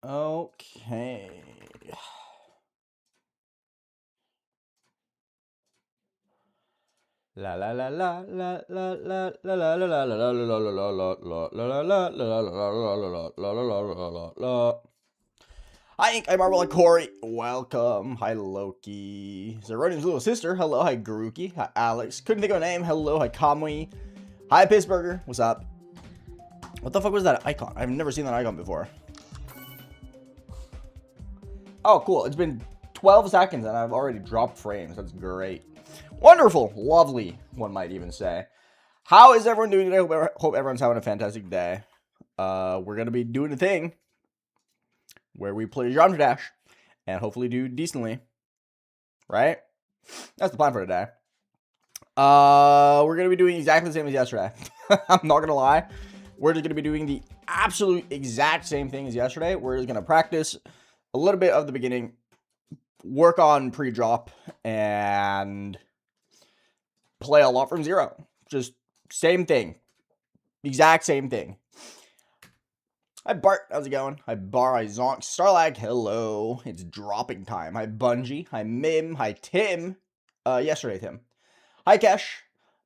Okay. La la la la la la la la la la la la la la la la. Hi, Ink. I'm Marvel and Corey. Welcome. Hi, Loki. Zeronium's little sister. Hello. Hi, Garuki. Hi, Alex. Couldn't think of a name. Hello. Hi, Kamui. Hi, Pittsburgher. What's up? What the fuck was that icon? I've never seen that icon before. Oh, cool. It's been 12 seconds and I've already dropped frames. That's great. Wonderful. Lovely, one might even say. How is everyone doing today? Hope everyone's having a fantastic day. We're going to be doing a thing where we play Genre Dash and hopefully do decently. Right? That's the plan for today. We're going to be doing exactly the same as yesterday. I'm not going to lie. We're just going to be doing the absolute exact same thing as yesterday. We're just going to practice a little bit of the beginning, work on pre-drop, and play a lot from zero. Just same thing. Exact same thing. Hi, Bart. How's it going? Hi, Bar. Hi, Zonk. Starlag. Hello. It's dropping time. Hi, Bungie. Hi, Mim. Hi, Tim. Yesterday, Tim. Hi, Kesh.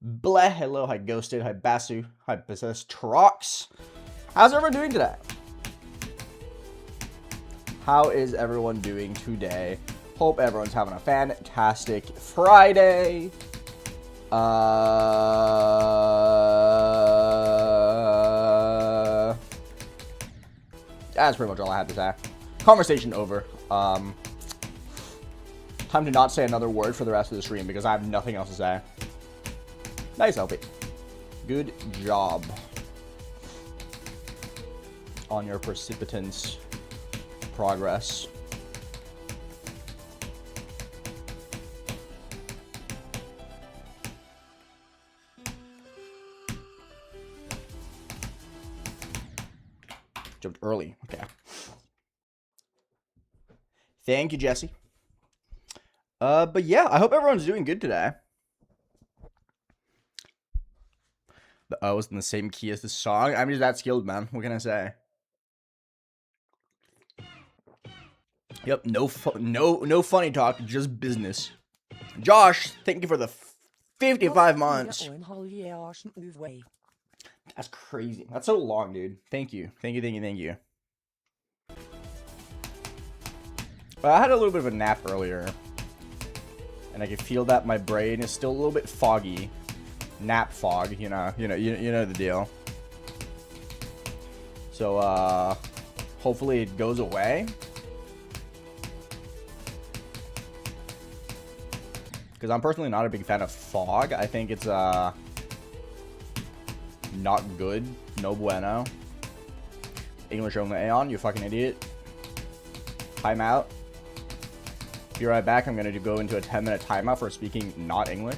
Bleh. Hello. Hi, Ghosted. Hi, Basu. Hi, Possessed Trox. How's everyone doing today? How is everyone doing today? Hope everyone's having a fantastic Friday. That's pretty much all I had to say. Conversation over. Time to not say another word for the rest of the stream because I have nothing else to say. Nice, Opie. Good job on your precipitance progress. Jumped early. Okay. Thank you, Jesse. But yeah, I hope everyone's doing good today. The O is in the same key as the song. I'm just that skilled, man. What can I say? Yep, no funny talk, just business. Josh, thank you for the 55 months. That's crazy. That's so long, dude. Thank you. Thank you. I had a little bit of a nap earlier, and I can feel that my brain is still a little bit foggy. Nap fog, you know the deal. So, hopefully it goes away. Because I'm personally not a big fan of fog. I think it's, not good. No bueno. English only Aeon, you fucking idiot. Timeout. Be right back. I'm going to go into a 10-minute timeout for speaking not English.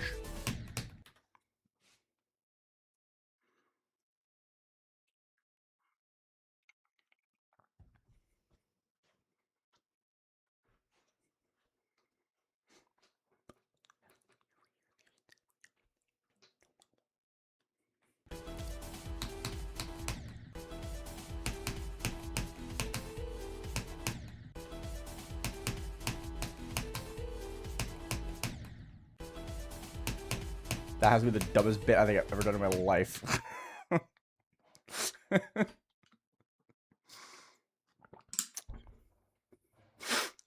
That has to be the dumbest bit I think I've ever done in my life.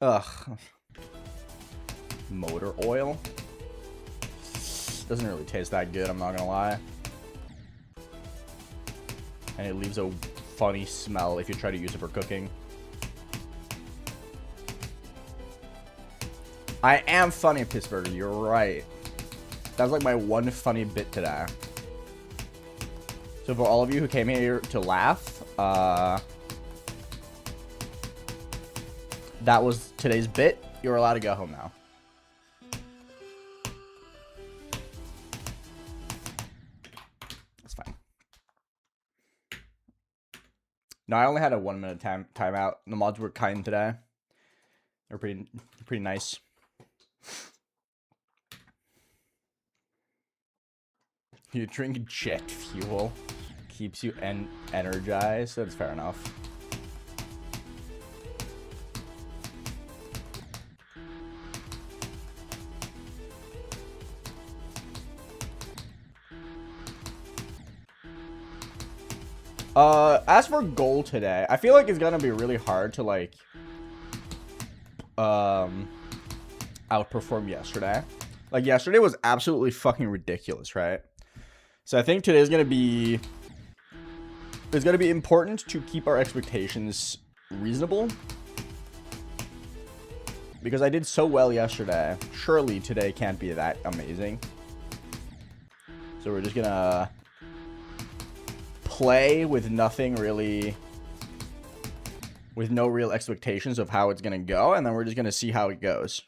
Ugh. Motor oil? Doesn't really taste that good, I'm not gonna lie. And it leaves a funny smell if you try to use it for cooking. I am funny, Pittsburgh, you're right. That was like my one funny bit today. So for all of you who came here to laugh, that was today's bit. You're allowed to go home now. That's fine. No, I only had a 1 minute timeout. The mods were kind today. They're pretty nice. You drink jet fuel, keeps you energized. That's fair enough. As for goal today, I feel like it's gonna be really hard to like outperform yesterday. Like yesterday was absolutely fucking ridiculous, right? So I think today is gonna be important to keep our expectations reasonable. Because I did so well yesterday, surely today can't be that amazing. So we're just gonna play with nothing really, with no real expectations of how it's gonna go, and then we're just gonna see how it goes.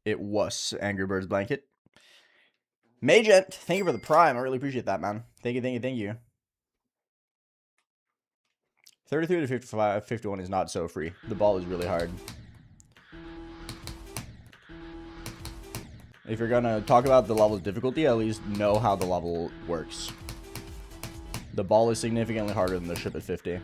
It was Angry Birds blanket. Magent, thank you for the prime. I really appreciate that, man. Thank you, thank you, thank you. 33 to 55, 51 is not so free. The ball is really hard. If you're gonna talk about the level's difficulty, at least know how the level works. The ball is significantly harder than the ship at 50.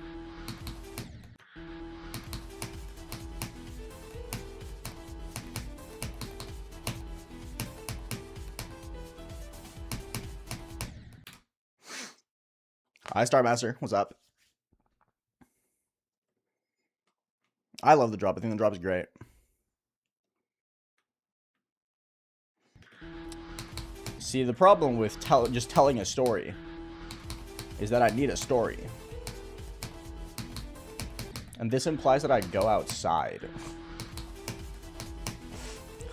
Hi, Star Master. What's up? I love the drop. I think the drop is great. See, the problem with just telling a story is that I need a story. And this implies that I go outside.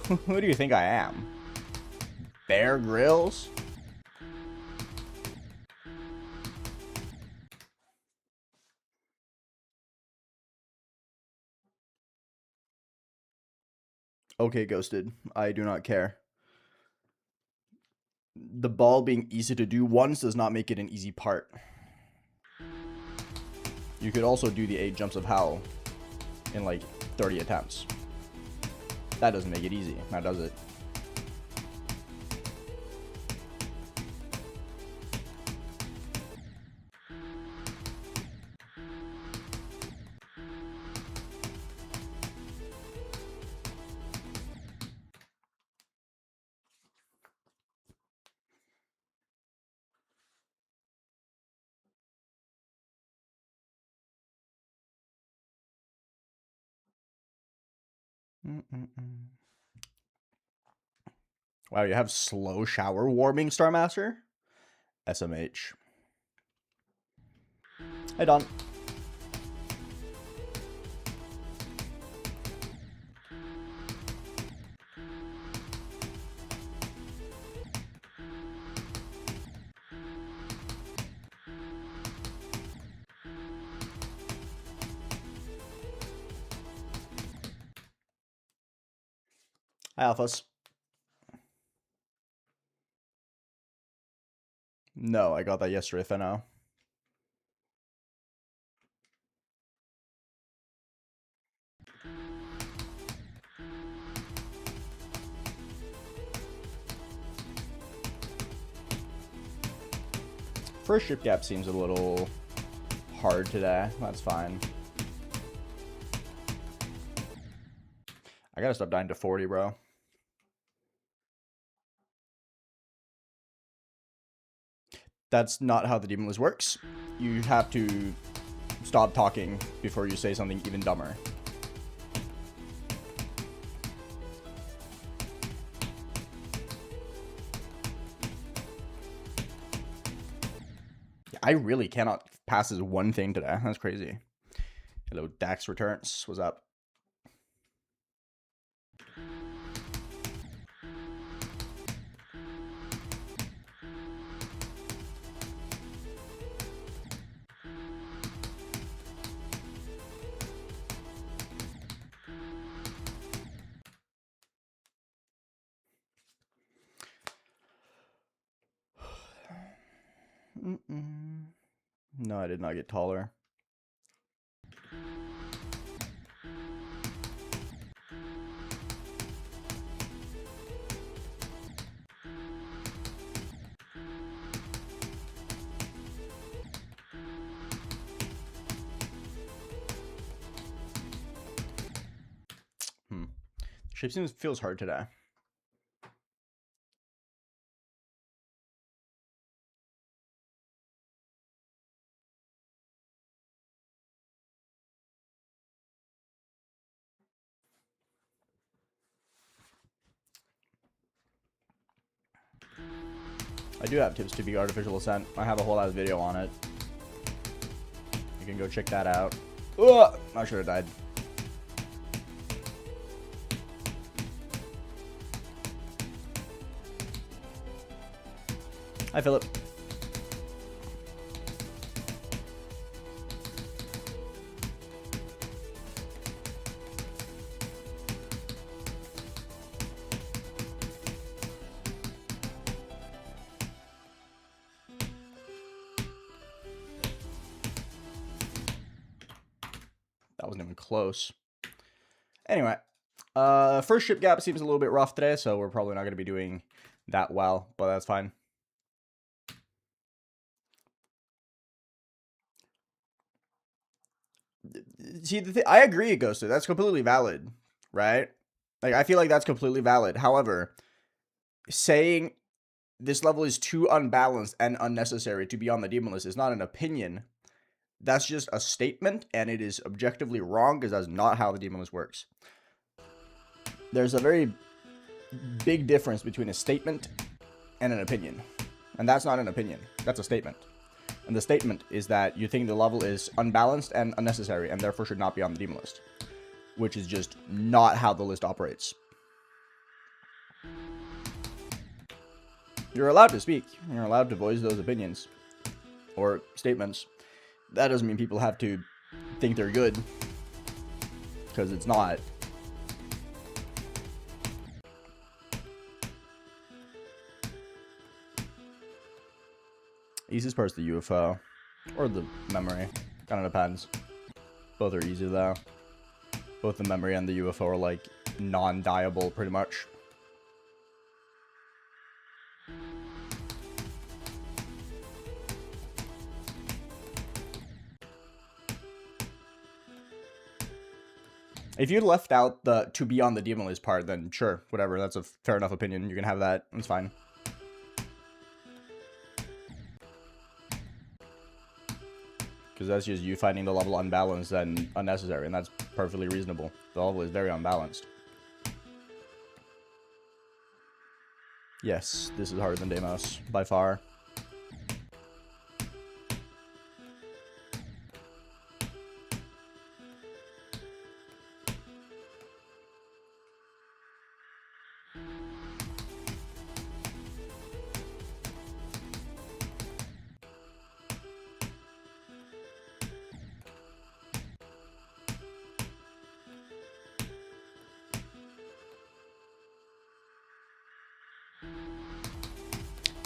Who do you think I am? Bear Grylls? Okay, Ghosted. I do not care. The ball being easy to do once does not make it an easy part. You could also do the 8 jumps of hell in like 30 attempts. That doesn't make it easy, now does it? Wow, you have slow shower warming, Star Master? SMH. Hey, Don. Hi, Alphas. No, I got that yesterday, Fenno. First ship gap seems a little hard today. That's fine. I gotta stop dying to 40, bro. That's not how the demon list works. You have to stop talking before you say something even dumber. I really cannot pass this one thing today. That's crazy. Hello, Dax returns. What's up? No, I did not get taller. Shape feels hard today. I do have tips to be artificial ascent. I have a whole ass video on it. You can go check that out. Ugh, I should have died. Hi, Philip. That wasn't even close. Anyway, first ship gap seems a little bit rough today, so we're probably not going to be doing that well, but that's fine. See, I agree, Ghosted. That's completely valid, right? Like, I feel like that's completely valid. However, saying this level is too unbalanced and unnecessary to be on the demon list is not an opinion. That's just a statement, and it is objectively wrong because that's not how the demon list works. There's a very big difference between a statement and an opinion. And that's not an opinion. That's a statement. And the statement is that you think the level is unbalanced and unnecessary and therefore should not be on the demon list, which is just not how the list operates. You're allowed to speak. You're allowed to voice those opinions or statements. That doesn't mean people have to think they're good, because it's not. Easiest part is the UFO or the memory. Kind of depends. Both are easy though. Both the memory and the UFO are like non-dieable pretty much. If you left out the to be on the demon list part, then sure, whatever. That's a fair enough opinion. You can have that. It's fine. Because that's just you finding the level unbalanced and unnecessary, and that's perfectly reasonable. The level is very unbalanced. Yes, this is harder than Deimos, by far.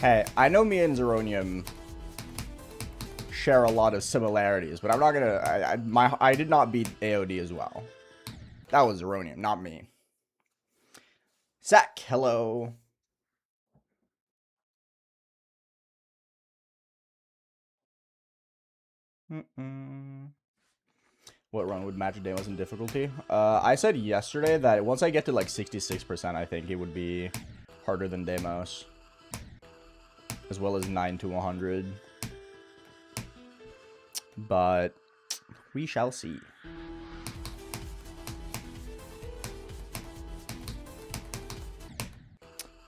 Hey, I know me and Zeronium share a lot of similarities, but I'm not gonna. I did not beat AOD as well. That was Zeronium, not me. Zach, hello. What run would match Deimos in difficulty? I said yesterday that once I get to like 66%, I think it would be harder than Deimos. As well as 9 to 100. But we shall see.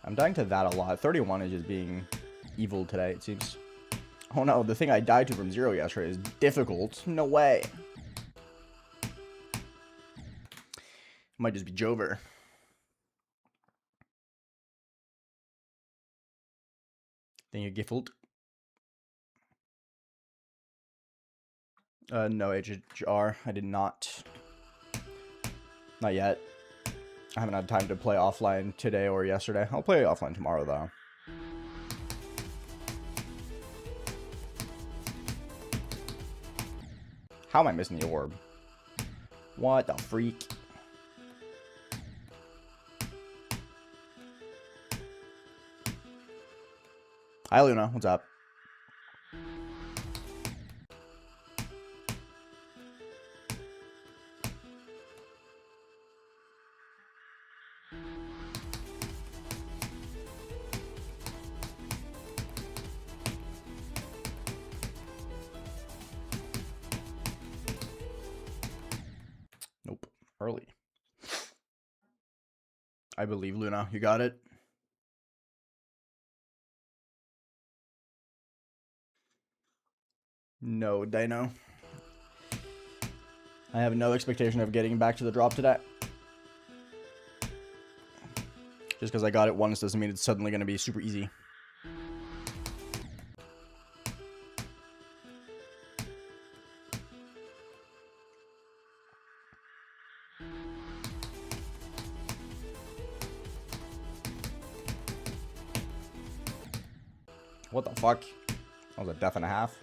I'm dying to that a lot. 31 is just being evil today, it seems. Oh no, the thing I died to from 0 yesterday is difficult. No way. Might just be Jover. Thank you, Giffelt. No HHR. I did not. Not yet. I haven't had time to play offline today or yesterday. I'll play offline tomorrow, though. How am I missing the orb? What the freak? Hi, Luna. What's up? Nope. Early. I believe, Luna. You got it. No, Dino. I have no expectation of getting back to the drop today. Just because I got it once doesn't mean it's suddenly going to be super easy. What the fuck? That was a death and a half.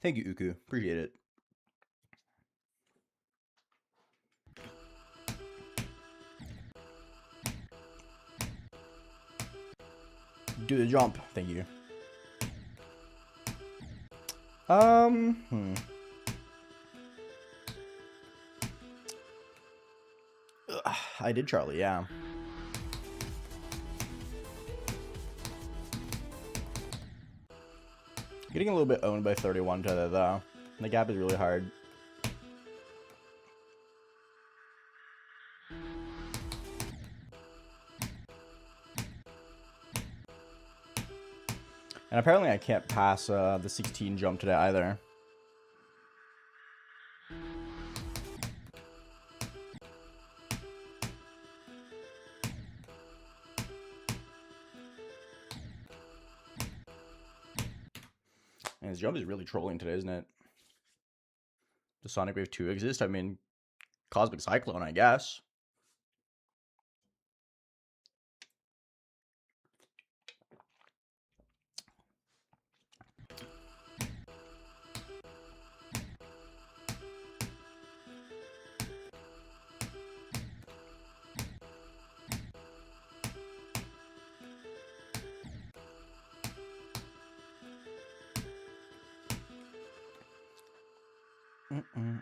Thank you, Uku. Appreciate it. Do the jump. Thank you. I did Charlie, yeah. Getting a little bit owned by 31 to though. The gap is really hard. And apparently I can't pass the 16 jump today either. And his jump is really trolling today, isn't it? Does Sonic Wave 2 exist? I mean, Cosmic Cyclone, I guess. Mm-mm.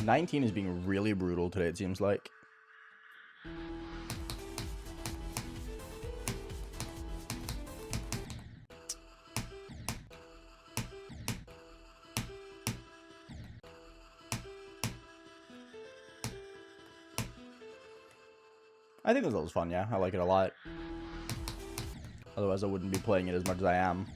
19 is being really brutal today, it seems like. I think this level's fun, yeah. I like it a lot. Otherwise, I wouldn't be playing it as much as I am.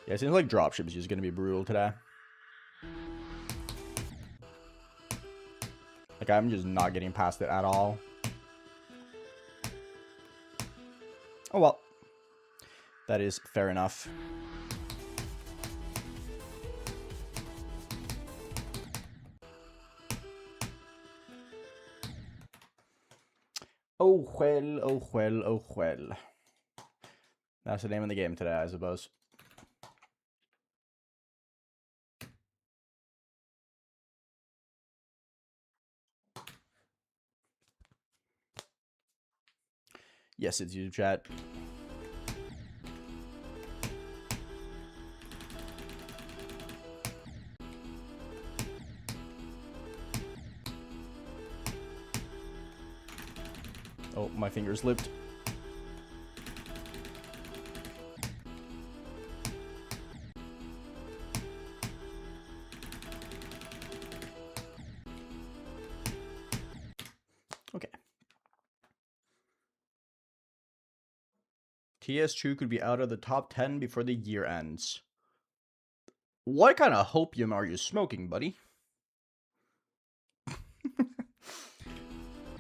Yeah, it seems like dropship is just going to be brutal today. Like, I'm just not getting past it at all. Oh, well. That is fair enough. Oh, well, oh, well, oh, well. That's the name of the game today, I suppose. Yes, it's YouTube chat. Oh, my finger slipped. Okay. TS2 could be out of the top 10 before the year ends. What kind of hopium are you smoking, buddy?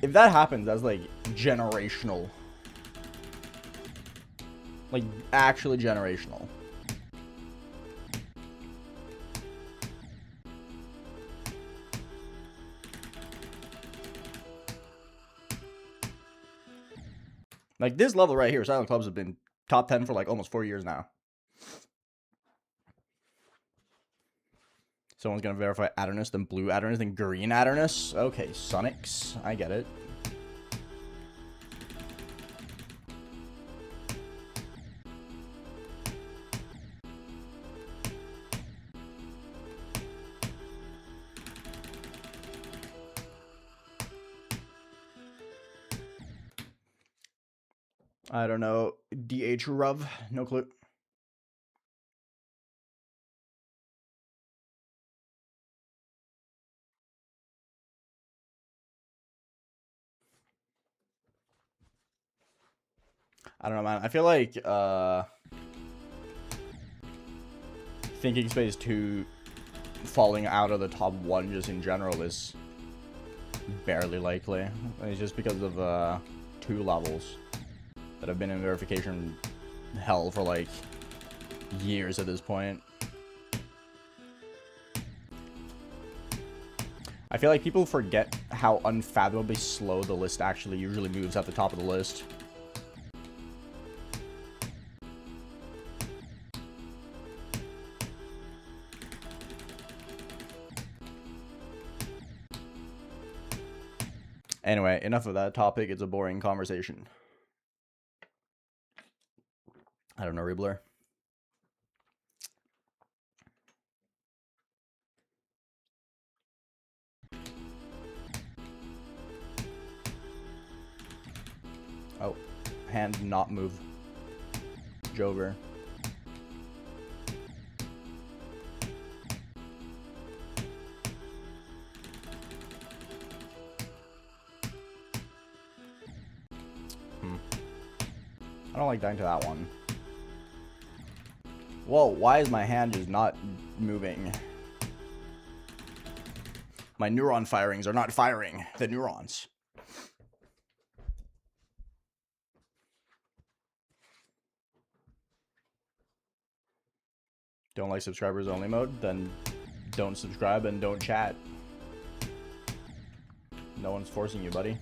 If that happens, that's like generational. Like, actually generational. Like, this level right here, Silent Clubs have been top 10 for, like, almost 4 years now. Someone's gonna verify Adderness, then blue Adderness, then green Adderness. Okay, Sonics. I get it. I don't know. DH Ruv. No clue. I don't know, man. I feel like Thinking Space 2 falling out of the top 1 just in general is barely likely. It's just because of 2 levels that have been in verification hell for like years at this point. I feel like people forget how unfathomably slow the list actually usually moves at the top of the list. Anyway, enough of that topic. It's a boring conversation. I don't know, Ribbler. Oh, hand not move. Jover. I don't like dying to that one. Whoa, why is my hand just not moving? My neuron firings are not firing the neurons. Don't like subscribers only mode? Then don't subscribe and don't chat. No one's forcing you, buddy.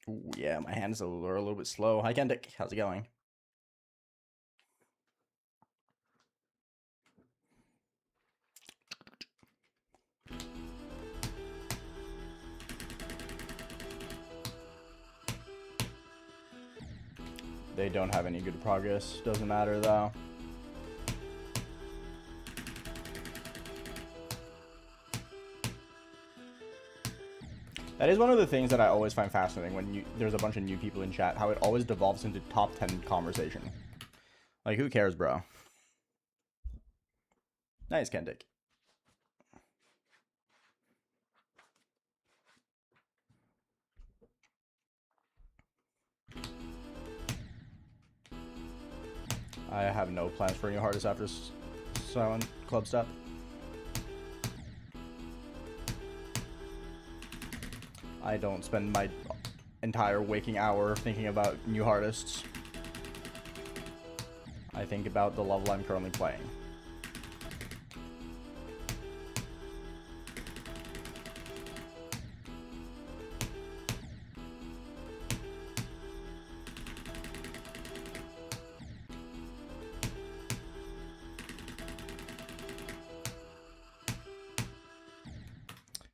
Ooh, yeah, my hands are a little bit slow. Hi, Kendick. How's it going? They don't have any good progress. Doesn't matter, though. That is one of the things that I always find fascinating when there's a bunch of new people in chat, how it always devolves into top 10 conversation. Like, who cares, bro? Nice, Kendick. I have no plans for new artists after Silent CLUBSTEP. I don't spend my entire waking hour thinking about new artists. I think about the level I'm currently playing.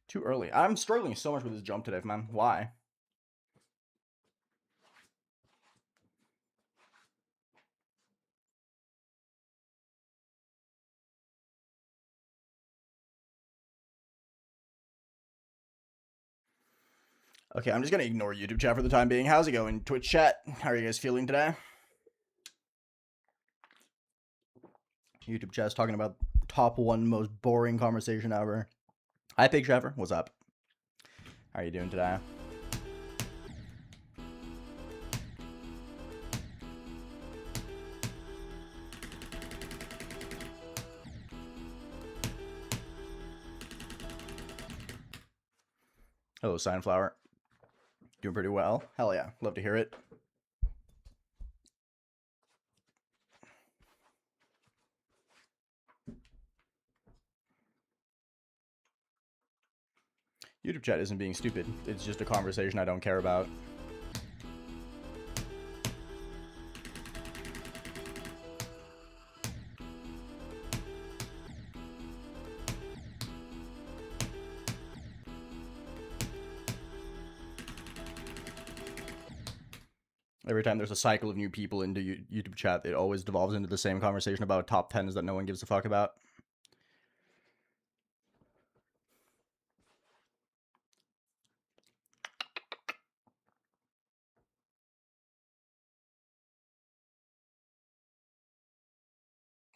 Too early. I'm struggling so much with this jump today, man. Why? Okay, I'm just gonna ignore YouTube chat for the time being. How's it going, Twitch chat? How are you guys feeling today? YouTube chat's talking about top 1 most boring conversation ever. Hi, Pig Trevor. What's up? How are you doing today? Hello, Signflower. Doing pretty well. Hell yeah. Love to hear it. YouTube chat isn't being stupid. It's just a conversation I don't care about. Every time there's a cycle of new people into YouTube chat, it always devolves into the same conversation about top 10s that no one gives a fuck about.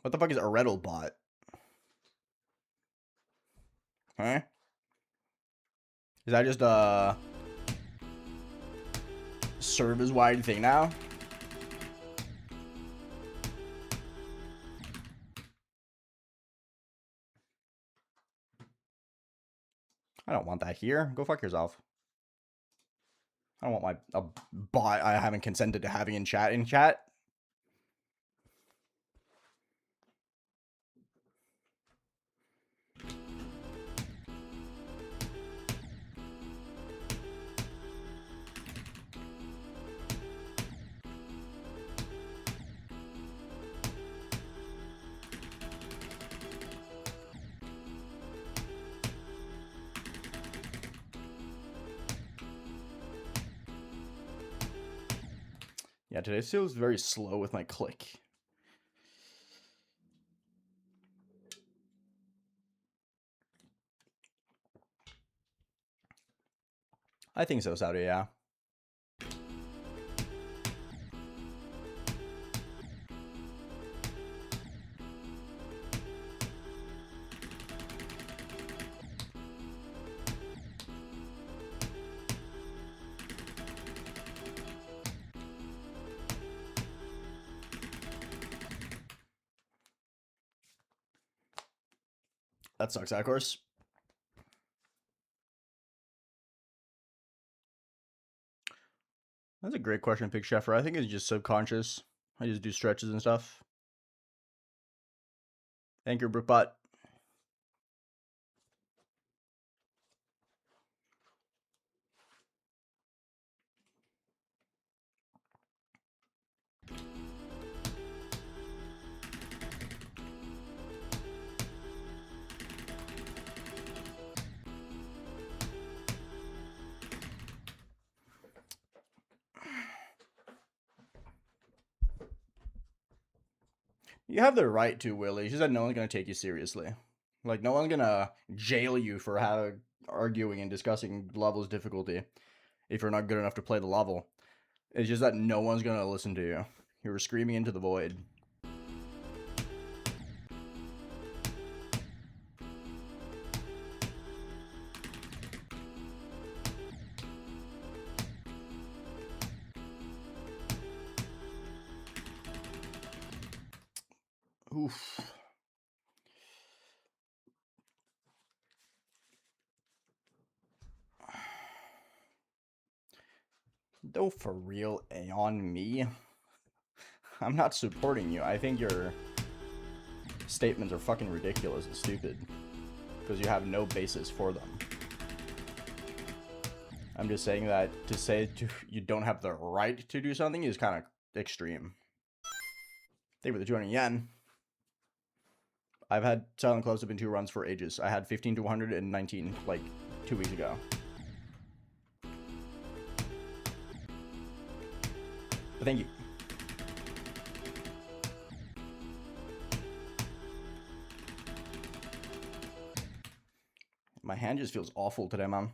What the fuck is a Reddle bot? Huh? Is that just a service-wide thing now? I don't want that here. Go fuck yourself. I don't want a bot I haven't consented to having in chat. Yeah, today feels very slow with my click. I think so, Saudi, yeah. That sucks, of course. That's a great question, Big Sheffer. I think it's just subconscious. I just do stretches and stuff. Thank you, Brookbot. You have the right to, Willie. It's just that no one's going to take you seriously. Like, no one's going to jail you for arguing and discussing levels difficulty if you're not good enough to play the level. It's just that no one's going to listen to you. You were screaming into the void. Oof. Though for real, Aeon, me? I'm not supporting you. I think your statements are fucking ridiculous and stupid. Because you have no basis for them. I'm just saying that to say you don't have the right to do something is kind of extreme. Thank you for the 200 yen. I've had Silent CLUBSTEP in 2 runs for ages. I had 15 to 119 like 2 weeks ago. But thank you. My hand just feels awful today, man.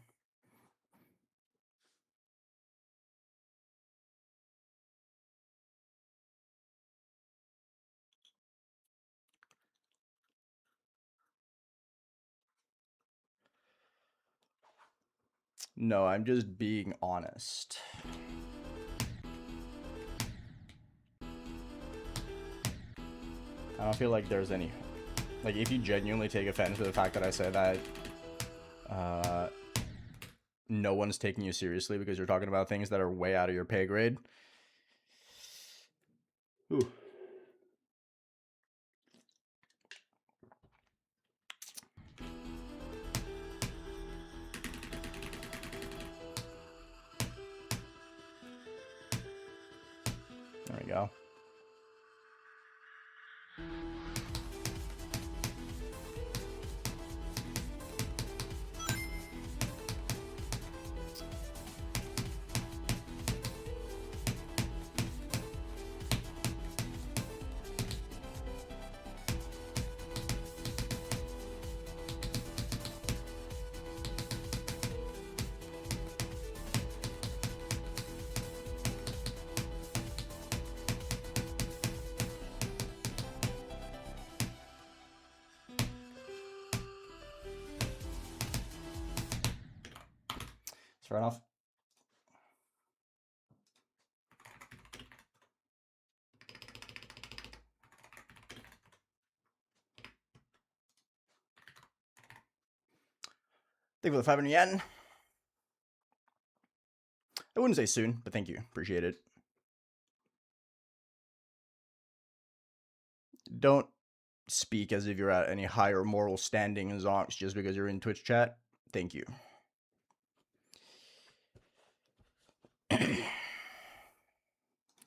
No, I'm just being honest. I don't feel like there's any... Like, if you genuinely take offense to the fact that I say that no one's taking you seriously because you're talking about things that are way out of your pay grade. Ooh. There we go. Fair enough. Thank you for the 500 yen. I wouldn't say soon, but thank you. Appreciate it. Don't speak as if you're at any higher moral standing in Zonks just because you're in Twitch chat. Thank you.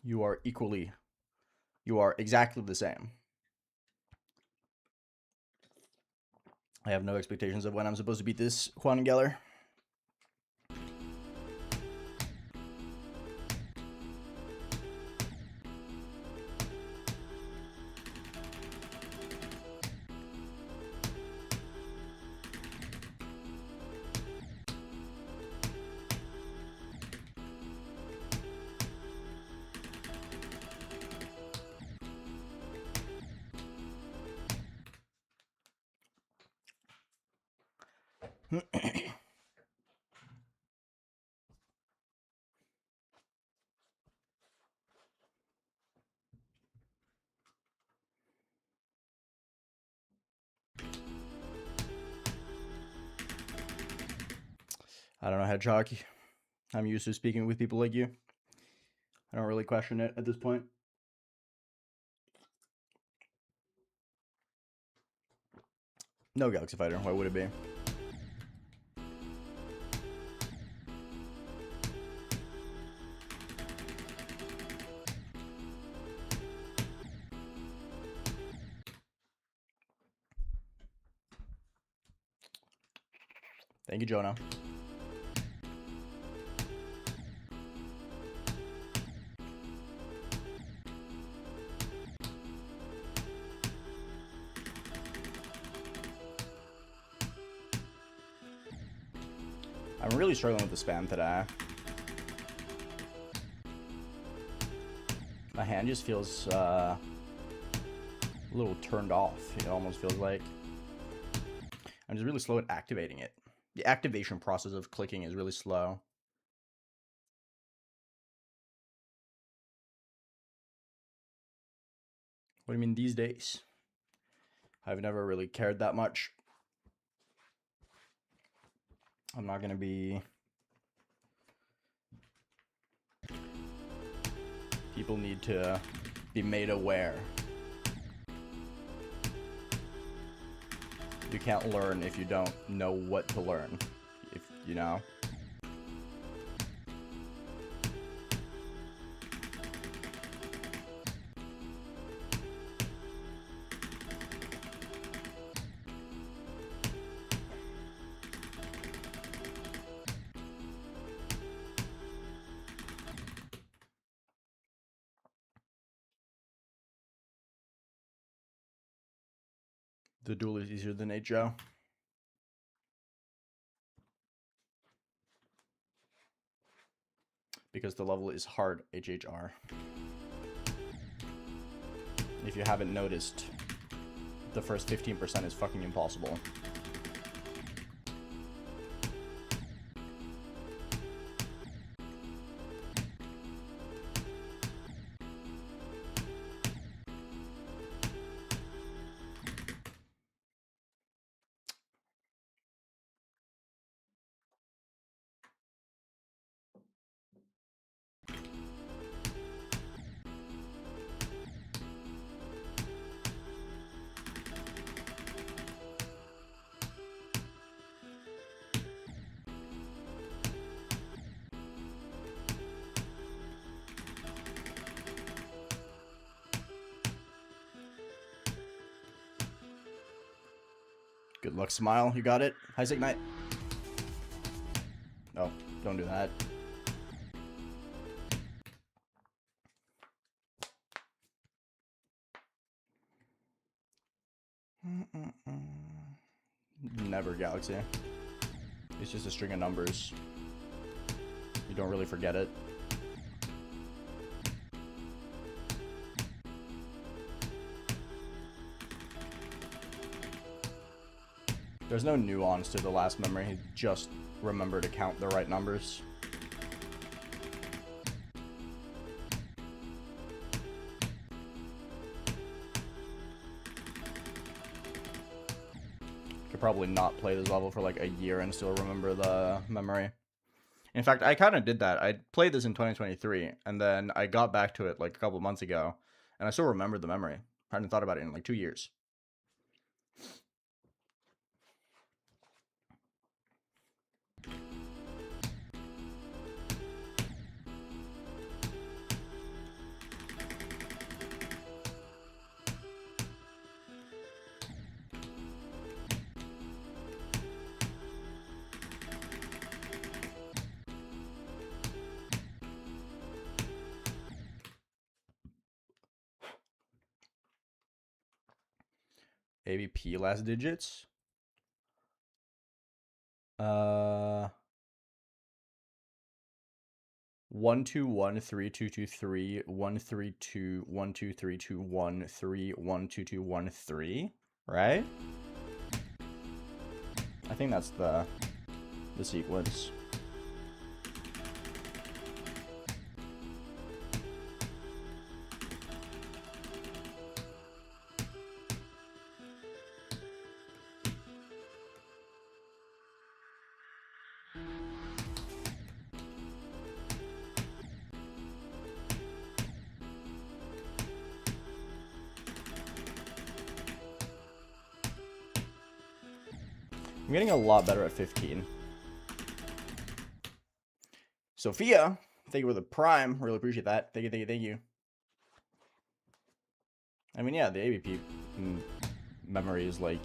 You are exactly the same. I have no expectations of when I'm supposed to beat this Juan and Geller. I don't know, Hedgehog. I'm used to speaking with people like you. I don't really question it at this point. No Galaxy Fighter. Why would it be? Thank you, Jonah. I'm really struggling with the spam today. My hand just feels a little turned off. It almost feels like I'm just really slow at activating it. The activation process of clicking is really slow. What do you mean these days? I've never really cared that much. I'm not gonna be... People need to be made aware. You can't learn if you don't know what to learn. If you know. The duel is easier than HO. Because the level is hard HHR. If you haven't noticed, the first 15% is fucking impossible. Good luck, Smile. You got it. High Ignite. No, don't do that. Never, Galaxy. It's just a string of numbers. You don't really forget it. There's no nuance to the last memory. He just remembered to count the right numbers. Could probably not play this level for like a year and still remember the memory. In fact, I kind of did that. I played this in 2023, and then I got back to it like a couple months ago, and I still remembered the memory. I hadn't thought about it in like 2 years. ABP last digits. 1213223 132 12321 12213, right? I think that's the sequence. I'm getting a lot better at 15. Sophia, thank you for the prime. Really appreciate that. Thank you, thank you, thank you. I mean, yeah, the ABP memory is like,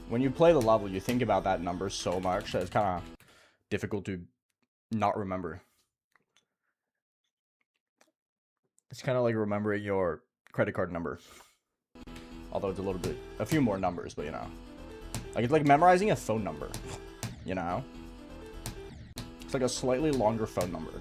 when you play the level, you think about that number so much that it's kind of difficult to not remember. It's kind of like remembering your credit card number. Although it's a few more numbers, but you know. Like, it's like memorizing a phone number, you know? It's like a slightly longer phone number.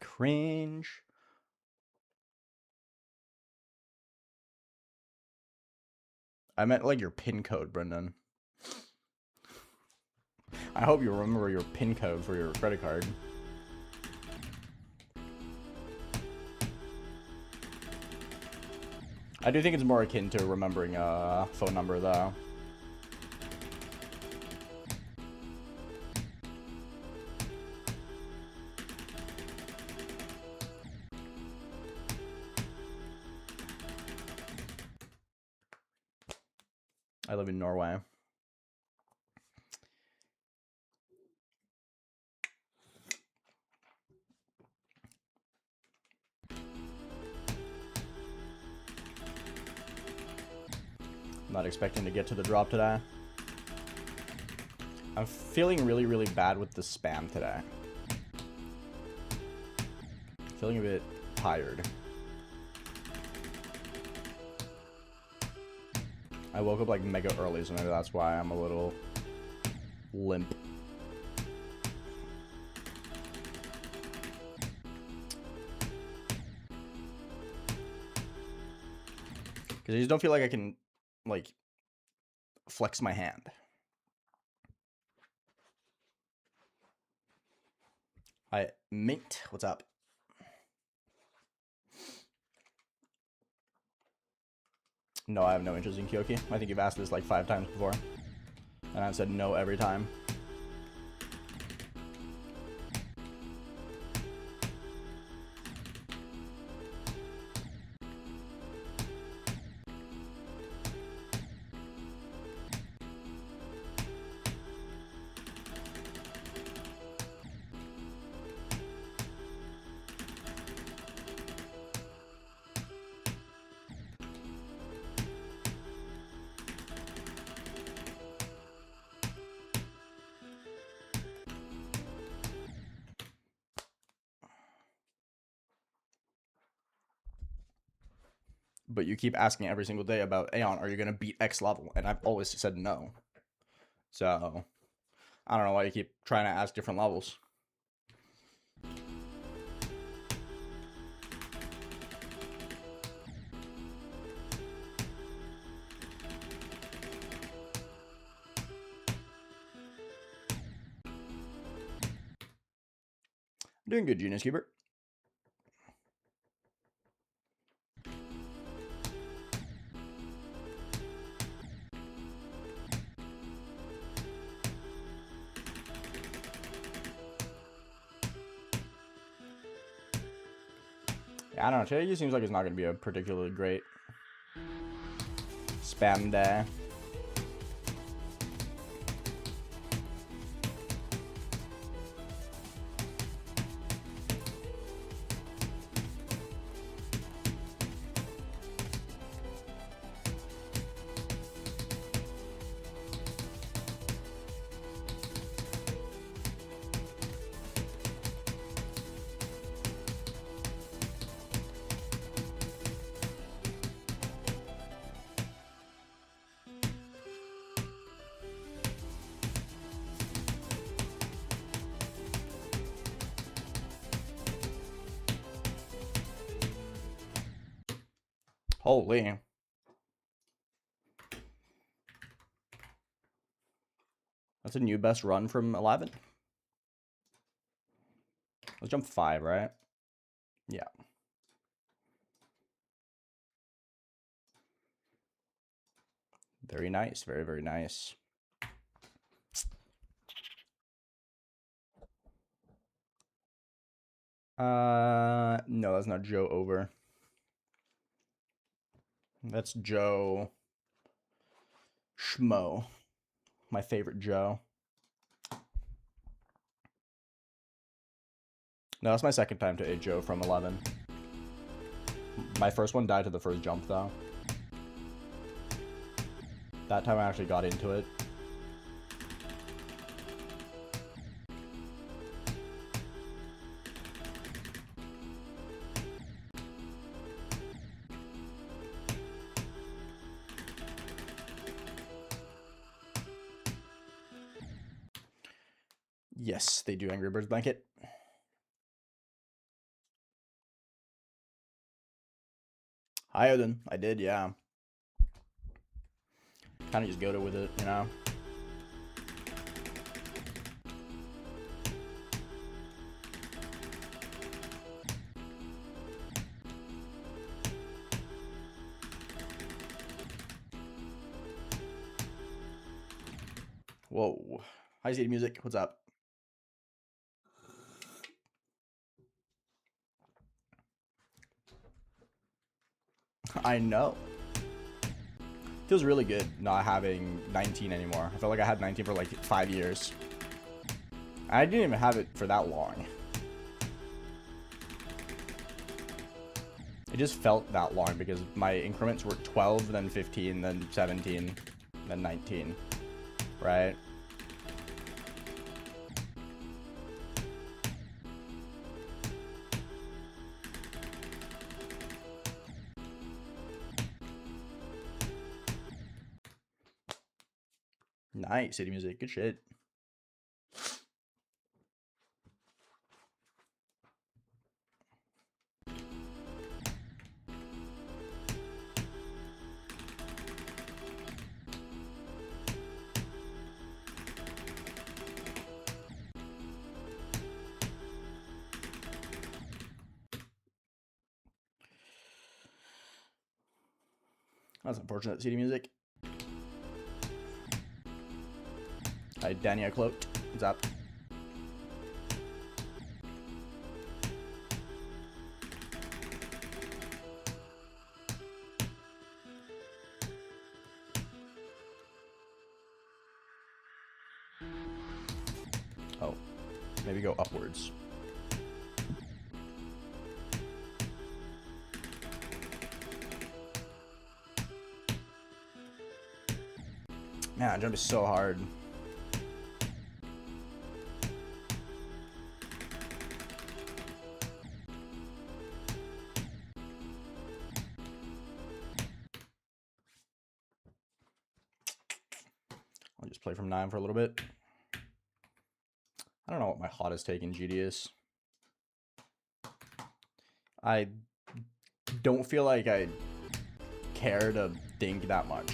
Cringe. I meant like your PIN code, Brendan. I hope you remember your PIN code for your credit card. I do think it's more akin to remembering a phone number, though. I live in Norway. Not expecting to get to the drop today. I'm feeling really, really bad with the spam today. Feeling a bit tired. I woke up like mega early, so maybe that's why I'm a little limp. Because I just don't feel like I can, like, flex my hand. Hi, Mint. What's up? No, I have no interest in Kyoki. I think you've asked this like 5 times before. And I said no every time. But you keep asking every single day about, Aeon, are you going to beat X level? And I've always said no. So, I don't know why you keep trying to ask different levels. Doing good, Genius Hubert. Yeah, I don't know. Today seems like it's not going to be a particularly great spam day. Holy. That's a new best run from 11. Let's jump 5, right? Yeah. Very nice. Very, very nice. No, that's not Joe over. That's Joe Schmo. My favorite Joe. No, that's my second time to a Joe from 11. My first one died to the first jump, though. That time I actually got into it. Yes, they do Angry Birds blanket. Hi, Odin. I did, yeah. Kind of just go to with it, you know? Whoa. Hi, CD Music. What's up? I know. Feels really good not having 19 anymore. I felt like I had 19 for like 5 years. I didn't even have it for that long. It just felt that long because my increments were 12, then 15, then 17, then 19, right? Nice, City Music. Good shit. That's unfortunate, CD Music. my Dania cloaked. What's up? Oh, maybe go upwards. Man, jump is so hard. I'll just play from 9 for a little bit. I don't know what my hottest take in GD is. I don't feel like I care to think that much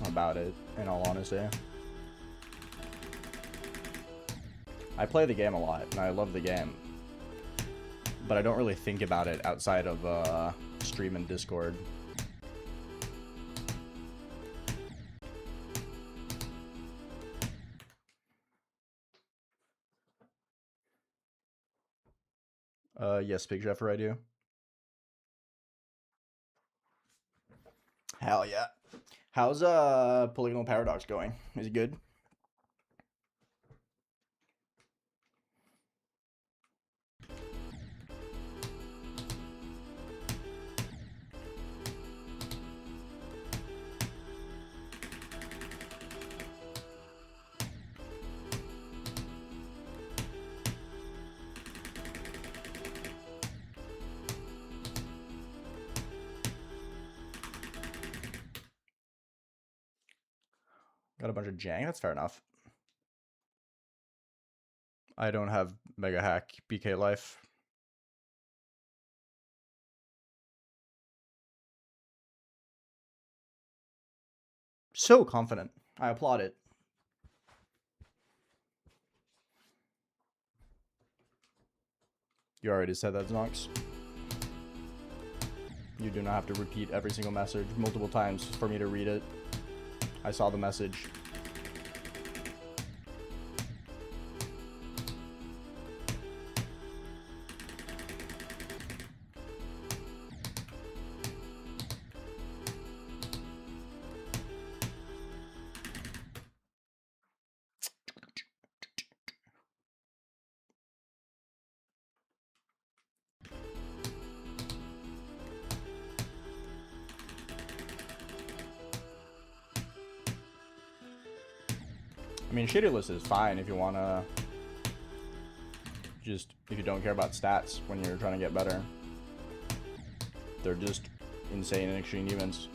about it, in all honesty. I play the game a lot, and I love the game. But I don't really think about it outside of stream and Discord. Yes, Big Jeffer, I do. Hell yeah. How's Polygonal Paradox going? Is it good? Got a bunch of Jang. That's fair enough. I don't have Mega Hack BK Life. So confident. I applaud it. You already said that, Zonks. You do not have to repeat every single message multiple times for me to read it. I saw the message. I mean, shader list is fine if you want to just, if you don't care about stats when you're trying to get better. They're just insane in extreme events.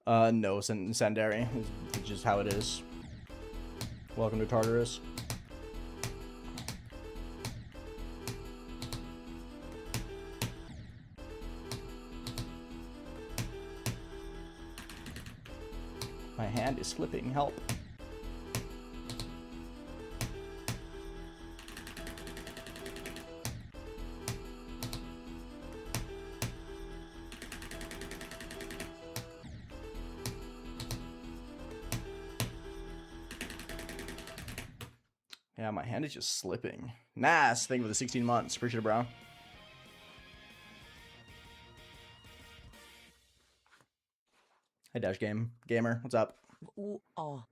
No, Sandari is just how it is. Welcome to Tartarus. My hand is slipping, help. Yeah, my hand is just slipping. Nice. Thank you for the 16 months. Appreciate it, bro. Hey, Dash Gamer. What's up? Ooh, oh.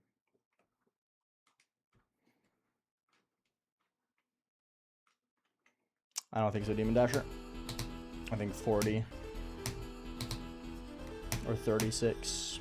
I don't think so, Demon Dasher. I think 40 or 36.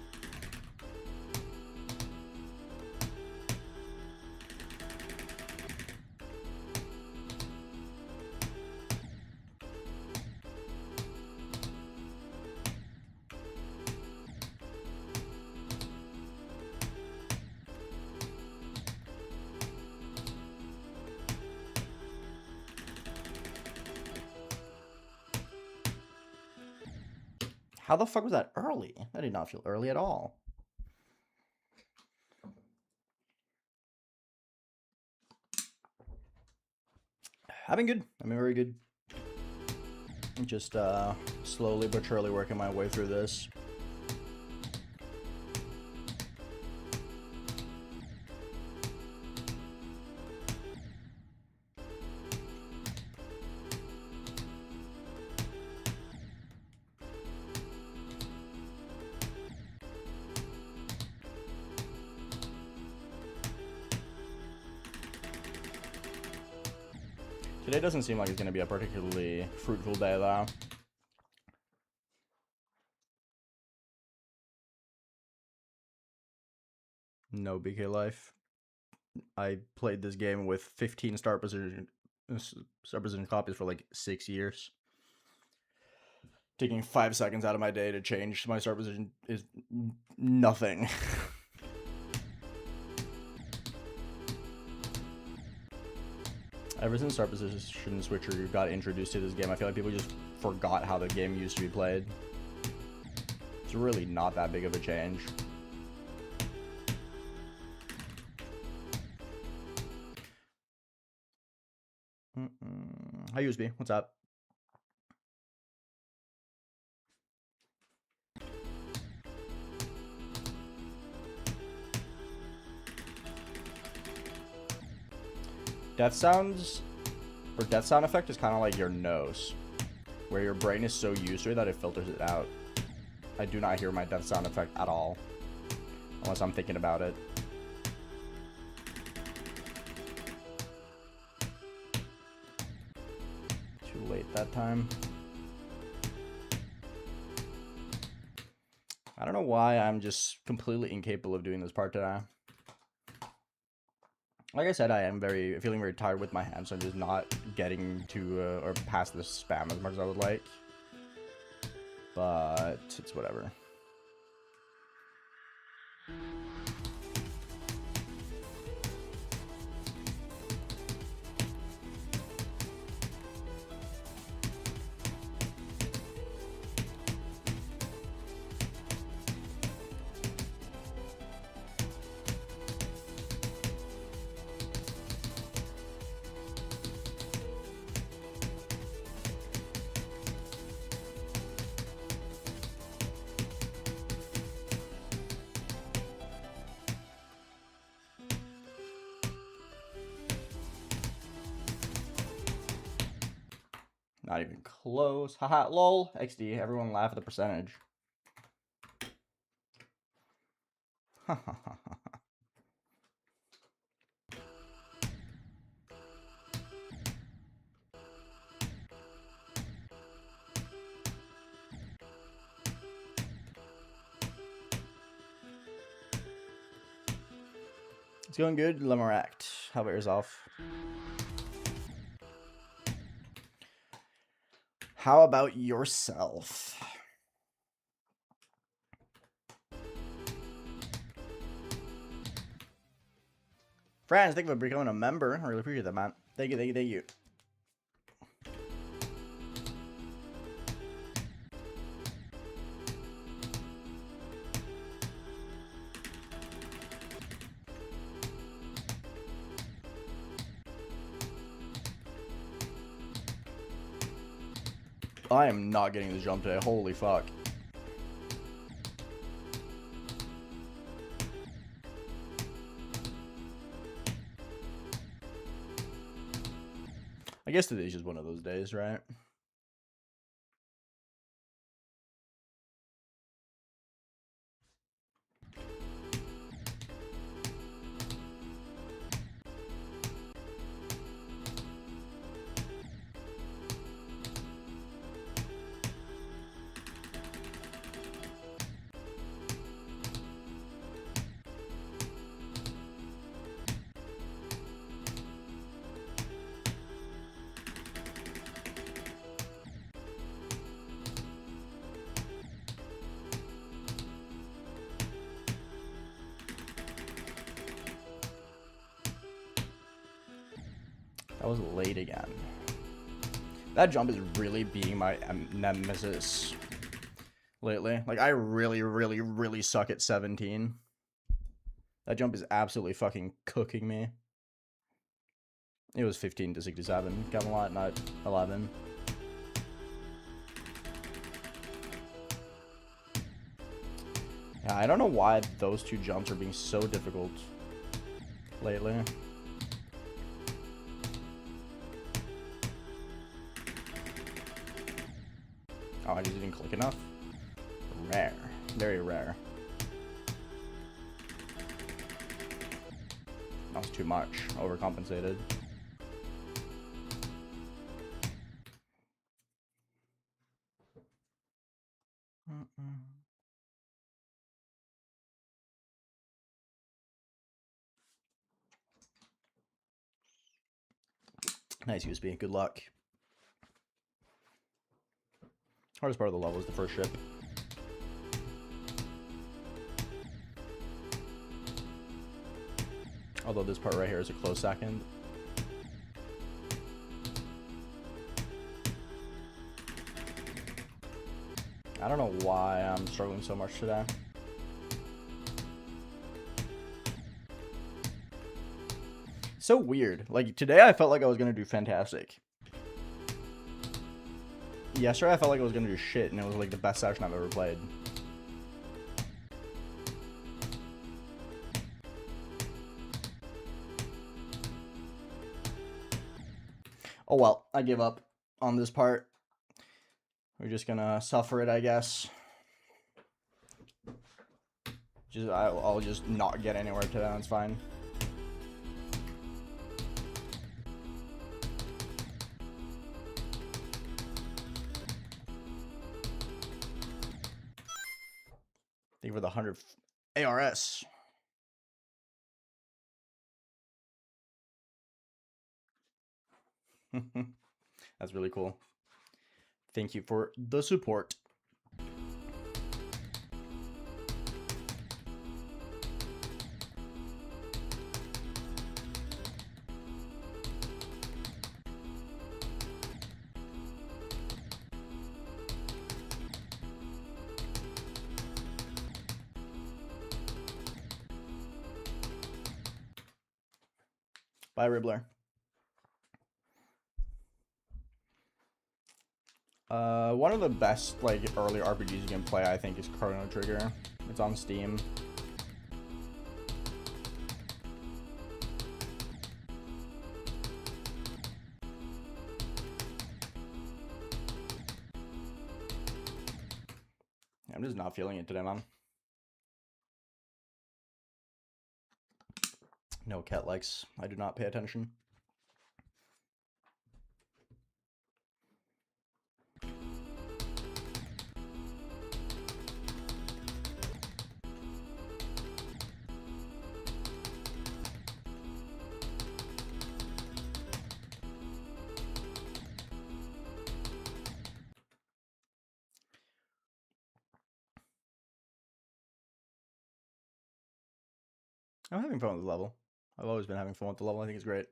How the fuck was that early? That did not feel early at all. I've been good. I've been very good. I'm just slowly but surely working my way through this. Today doesn't seem like it's going to be a particularly fruitful day, though. No BK life. I played this game with 15 start position copies for like 6 years. Taking 5 seconds out of my day to change my start position is nothing. Ever since start position switcher got introduced to this game, I feel like people just forgot how the game used to be played. It's really not that big of a change. Hi USB, what's up? Death sounds, or death sound effect is kind of like your nose, where your brain is so used to it that it filters it out. I do not hear my death sound effect at all, unless I'm thinking about it. Too late that time. I don't know why I'm just completely incapable of doing this part today. Like I said, I am feeling very tired with my hands, so I'm just not getting to or past this spam as much as I would like. But it's whatever. Not even close. Haha, lol. XD. Everyone laugh at the percentage. It's going good, Lemeract. How about yourself? How about yourself? Franz, thank you for becoming a member. I really appreciate that, man. Thank you, thank you, thank you. I am not getting this jump today. Holy fuck. I guess today's just one of those days, right? That was late again. That jump is really being my nemesis. lately. Like, I really, really, really suck at 17. That jump is absolutely fucking cooking me. It was 15 to 67. Camelot, not 11. Yeah, I don't know why those two jumps are being so difficult lately. Oh, I just didn't click enough. Rare. Very rare. That was too much. Overcompensated. Nice USB. Good luck. Hardest part of the level is the first ship. Although this part right here is a close second. I don't know why I'm struggling so much today. So weird. Like, today I felt like I was going to do fantastic. Yesterday I felt like I was going to do shit, and it was like the best session I've ever played. Oh well, I give up on this part. We're just gonna suffer it, I guess. I'll just not get anywhere today, that's fine. Thank you for the 100 ARS. That's really cool. Thank you for the support. Bye, Ribbler. One of the best, like, early RPGs you can play, I think, is Chrono Trigger. It's on Steam. I'm just not feeling it today, man. No cat likes. I do not pay attention. I'm having fun with the level. I've always been having fun with the level. I think it's great.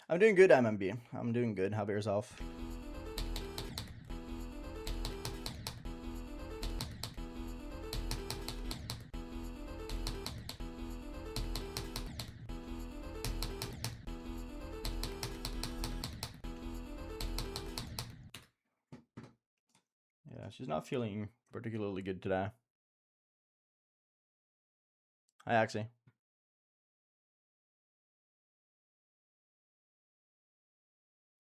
I'm doing good, MMB. I'm doing good. How about yourself? Yeah, she's not feeling particularly good today. Hi, Axie.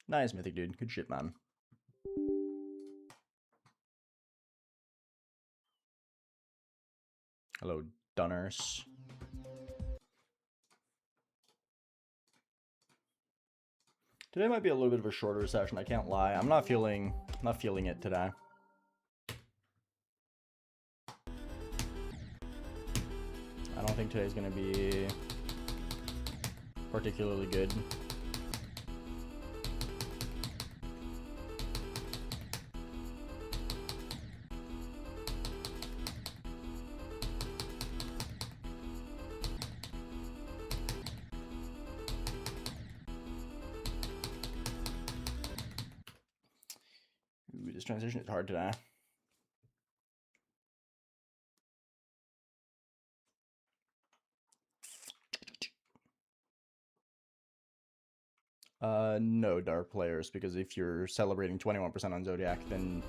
Nice, Mythic dude. Good shit, man. Hello, Dunners. Today might be a little bit of a shorter session, I can't lie. I'm not feeling it today. I don't think today's gonna be particularly good. Ooh, this transition is hard today. No dark players, because if you're celebrating 21% on Zodiac, then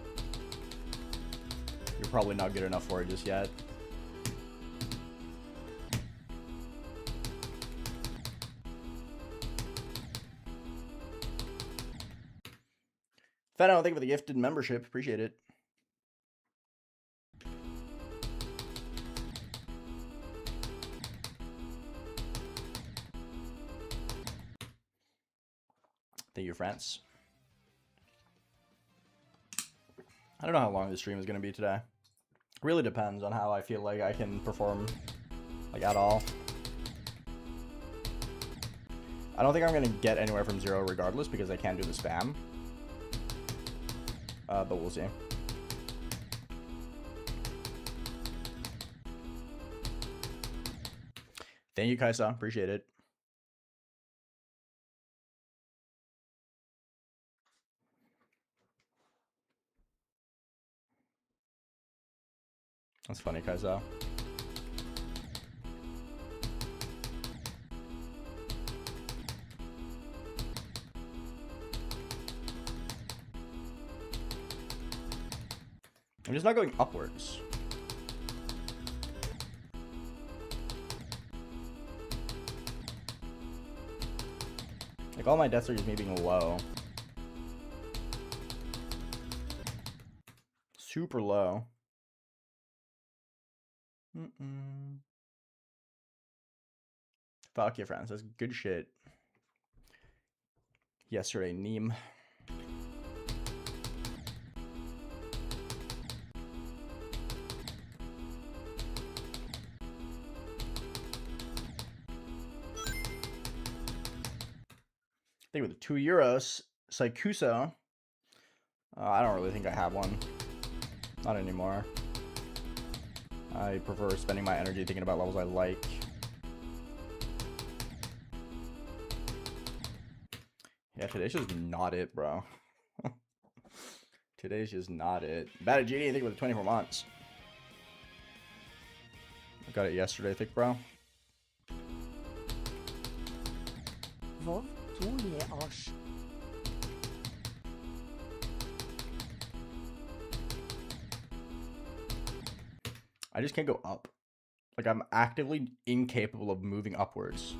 you're probably not good enough for it just yet. Fano, thank you for the gifted membership. Appreciate it. Thank you, France. I don't know how long this stream is going to be today. Really depends on how I feel like I can perform, like, at all. I don't think I'm going to get anywhere from 0 regardless, because I can't do the spam. But we'll see. Thank you, Kaisa. Appreciate it. That's funny, Kaisa. I'm just not going upwards. Like, all my deaths are just me being low. Super low. Fuck yeah, friends. That's good shit. Yesterday, Neem. I think with the €2, Saikusa. I don't really think I have one. Not anymore. I prefer spending my energy thinking about levels I like. Yeah, today's just not it, bro. Today's just not it. Bad at GD, I think with 24 months. I got it yesterday, I think, bro. I just can't go up. Like, I'm actively incapable of moving upwards.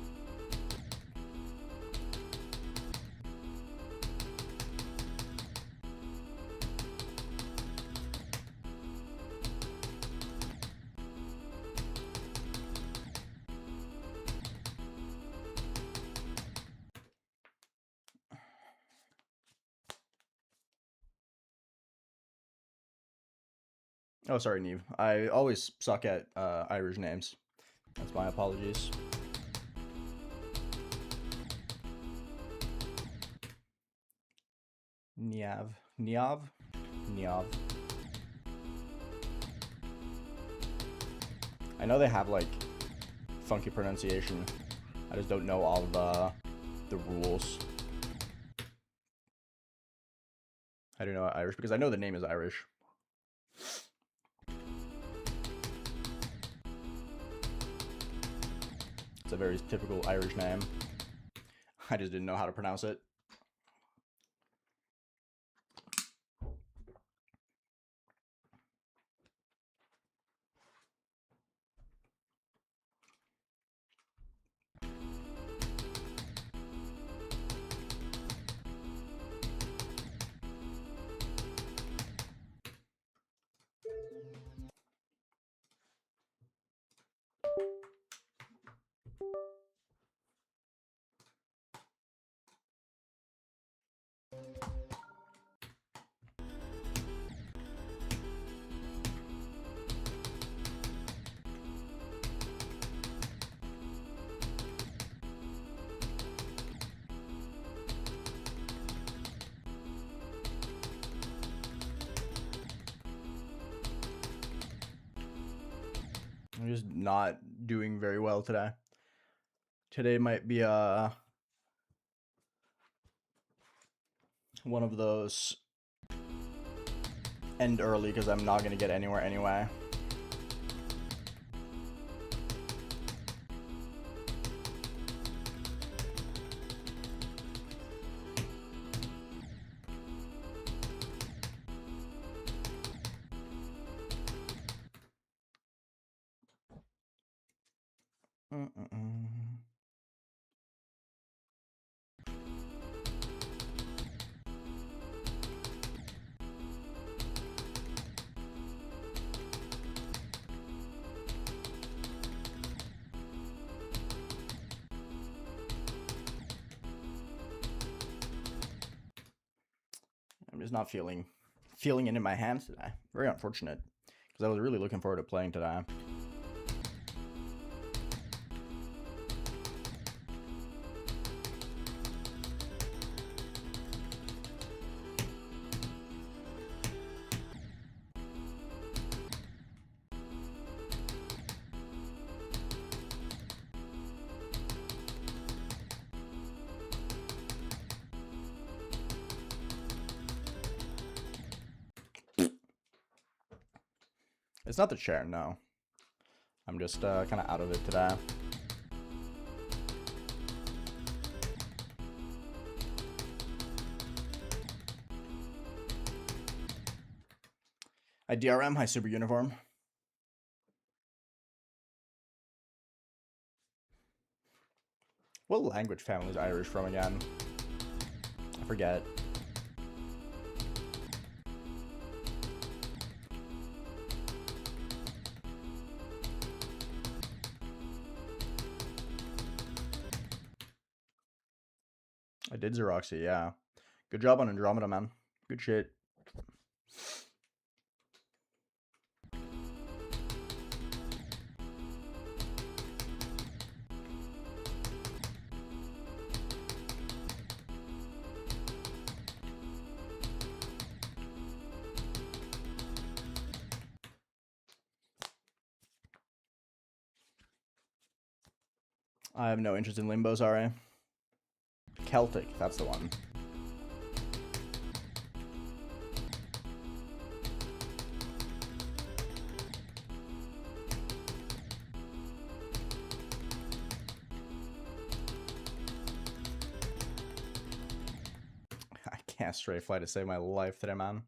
Oh, sorry, Neve. I always suck at Irish names. That's my apologies. Niav. Niav? Niav. I know they have, like, funky pronunciation. I just don't know all of the rules. I don't know Irish, because I know the name is Irish. It's a very typical Irish name. I just didn't know how to pronounce it. I'm just not doing very well today. Today might be one of those end early because I'm not going to get anywhere anyway. I'm just not feeling it in my hands today. Very unfortunate, because I was really looking forward to playing today. It's not the chair, no. I'm just kind of out of it today. I DRM, high super uniform. What language family is Irish from again? I forget. I did Xeroxy, yeah. Good job on Andromeda, man. Good shit. I have no interest in Limbo, sorry. Celtic, that's the one. I can't stray fly to save my life today, man.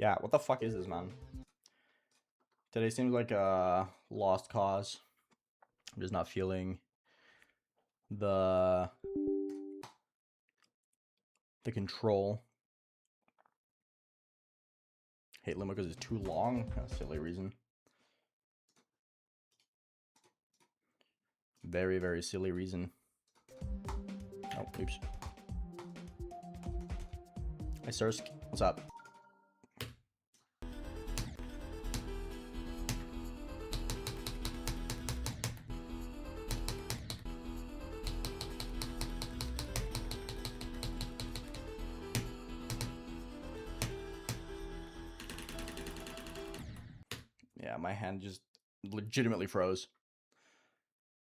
Yeah, what the fuck is this, man? Today seems like a lost cause. I'm just not feeling the control. Hate Limbo because it's too long. A silly reason. Very, very silly reason. Oh, oops. Hi, Sursk. What's up? Yeah, my hand just legitimately froze.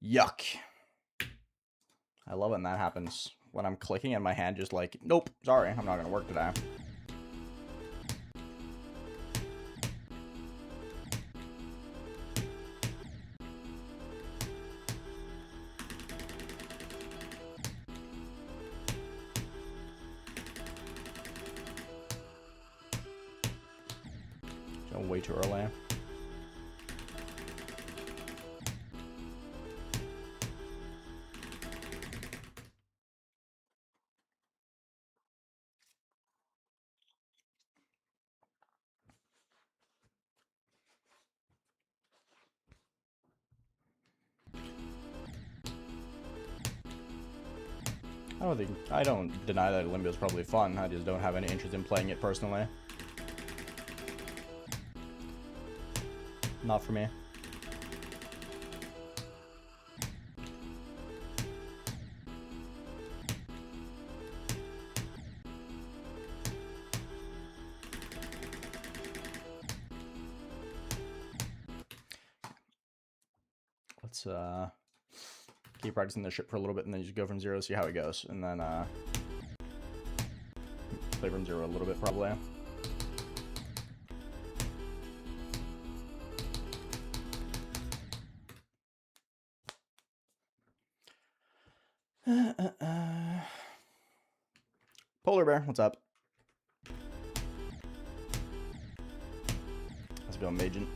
Yuck. I love when that happens. When I'm clicking and my hand just like, nope, sorry, I'm not gonna work today. So way too early. I don't deny that Limbo is probably fun. I just don't have any interest in playing it personally. Not for me. Let's keep practicing this shit for a little bit and then just go from zero, see how it goes, and then play from zero a little bit probably. Polar Bear, what's up? How's it going, Majin?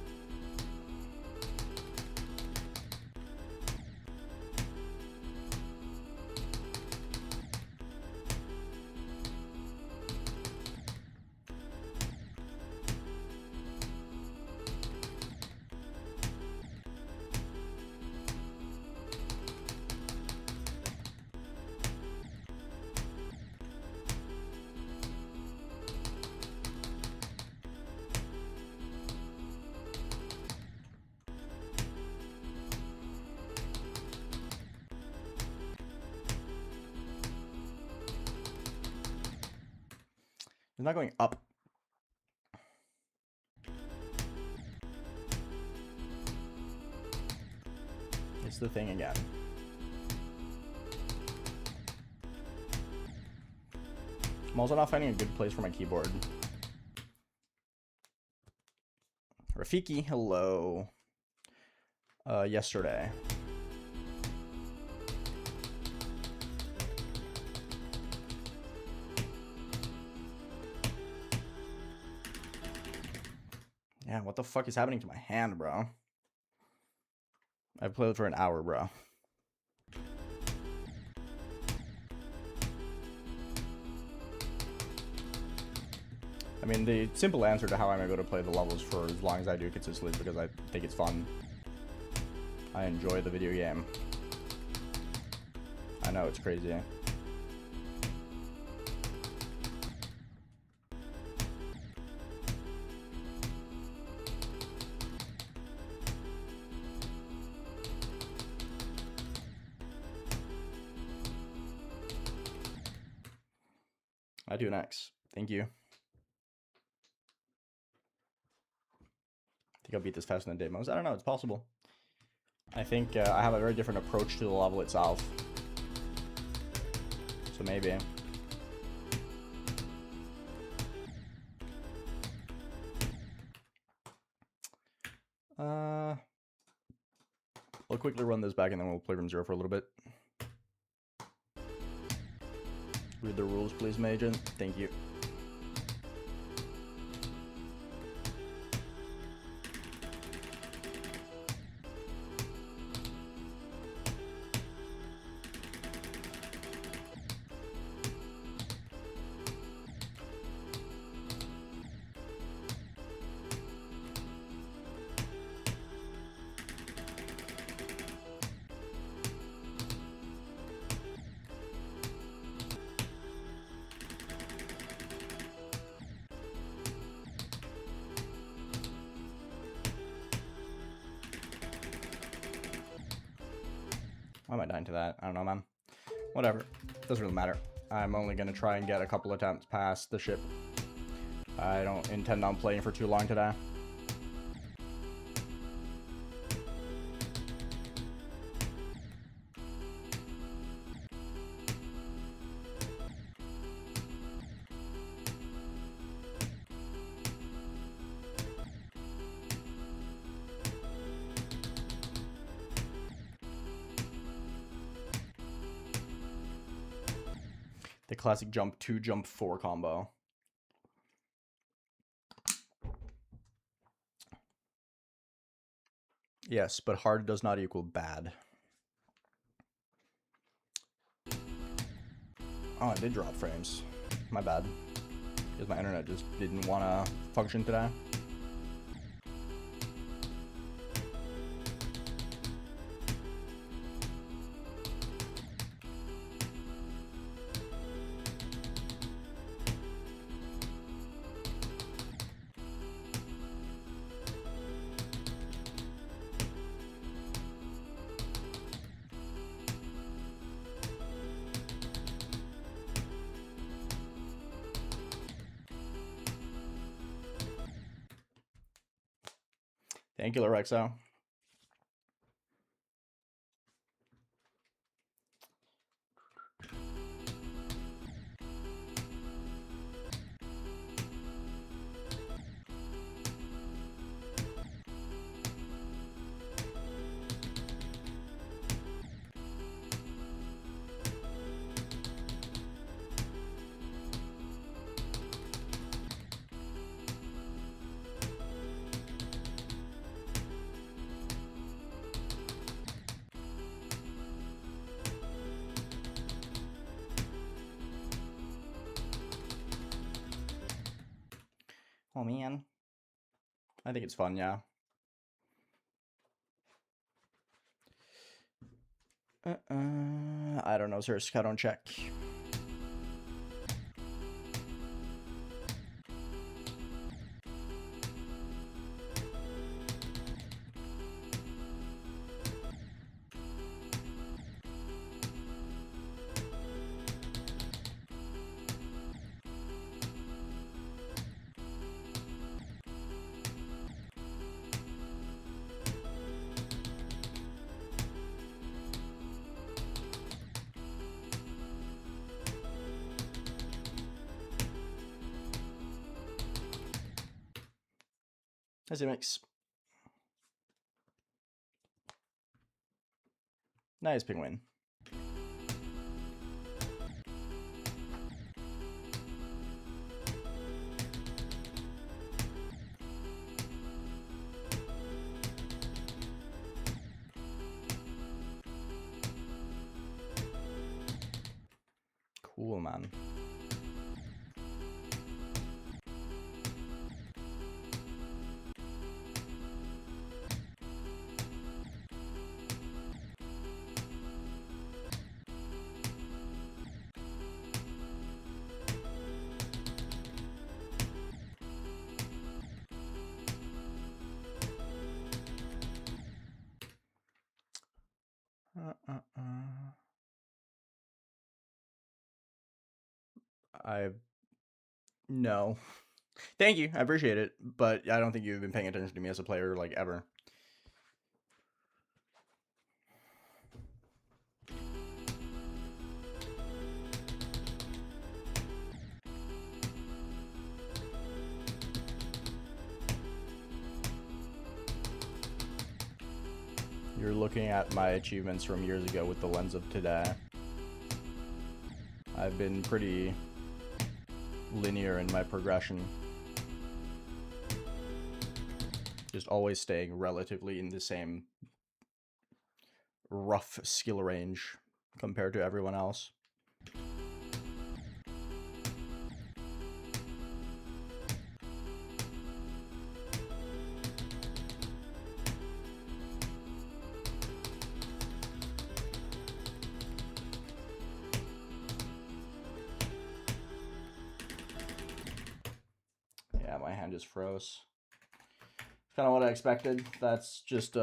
It's not going up. It's the thing again. I'm also not finding a good place for my keyboard. Rafiki, hello. Yesterday. Yeah, what the fuck is happening to my hand, bro? I've played for an hour, bro. I mean, the simple answer to how I'm able to play the levels for as long as I do consistently is because I think it's fun. I enjoy the video game. I know, it's crazy. I do an X. Thank you. I think I'll beat this faster than demos. I don't know. It's possible. I think I have a very different approach to the level itself. So maybe. I'll quickly run this back and then we'll play from zero for a little bit. Read the rules, please, Major. Thank you. Why am I dying to that? I don't know, man. Whatever. Doesn't really matter. I'm only going to try and get a couple attempts past the ship. I don't intend on playing for too long today. The classic jump 2, jump 4 combo. Yes, but hard does not equal bad. Oh, I did drop frames. My bad. Because my internet just didn't want to function today. Thank you, Lorexo. Oh, man. I think it's fun, yeah. I don't know, sir. I don't check. As it makes. Nice penguin. Cool, man. No. Thank you. I appreciate it, but I don't think you've been paying attention to me as a player, like, ever. You're looking at my achievements from years ago with the lens of today. I've been pretty linear in my progression. Just always staying relatively in the same rough skill range compared to everyone else. Yeah, my hand just froze. Kind of what I expected. That's just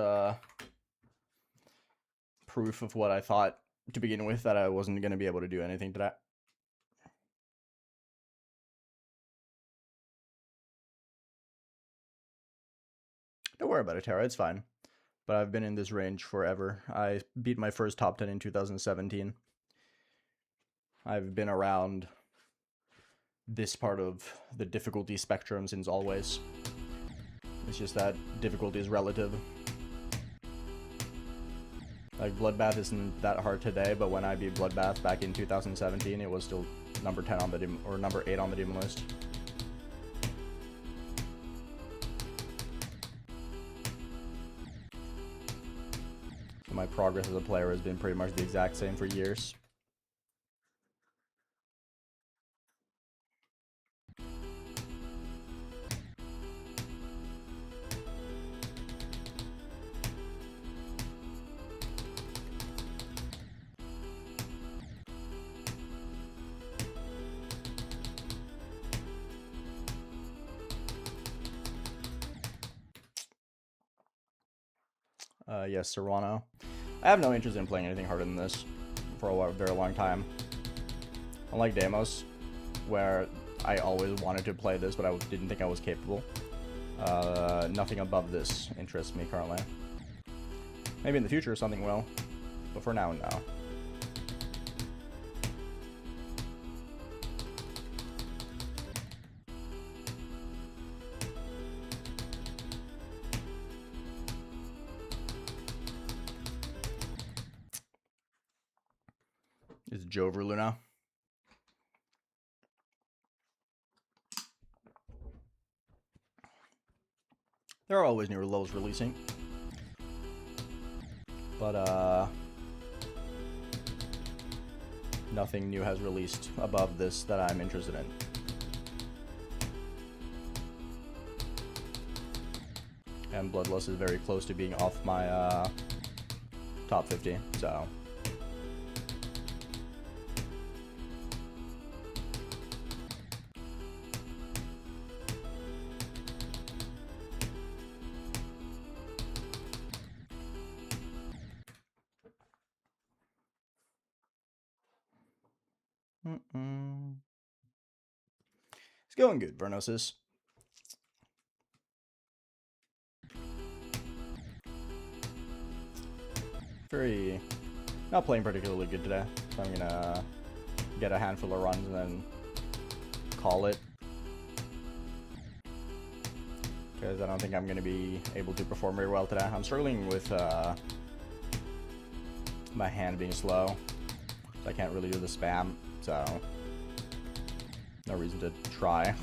proof of what I thought to begin with, that I wasn't going to be able to do anything to that. Don't worry about it, Tara. It's fine. But I've been in this range forever. I beat my first top 10 in 2017. I've been around this part of the difficulty spectrum since always. It's just that difficulty is relative. Like, Bloodbath isn't that hard today, but when I beat Bloodbath back in 2017, it was still number 10 on the or number 8 on the demon list. So my progress as a player has been pretty much the exact same for years. Yes, Serrano. I have no interest in playing anything harder than this for a very long time. Unlike Deimos, where I always wanted to play this, but I didn't think I was capable. Nothing above this interests me currently. Maybe in the future something will, but for now, no. It's Jover Luna. There are always new lows releasing. But, nothing new has released above this that I'm interested in. And Bloodlust is very close to being off my top 50, so. It's going good, Vernosis. Not playing particularly good today, so I'm gonna get a handful of runs and then call it. Because I don't think I'm gonna be able to perform very well today. I'm struggling with my hand being slow, so I can't really do the spam, so no reason to try.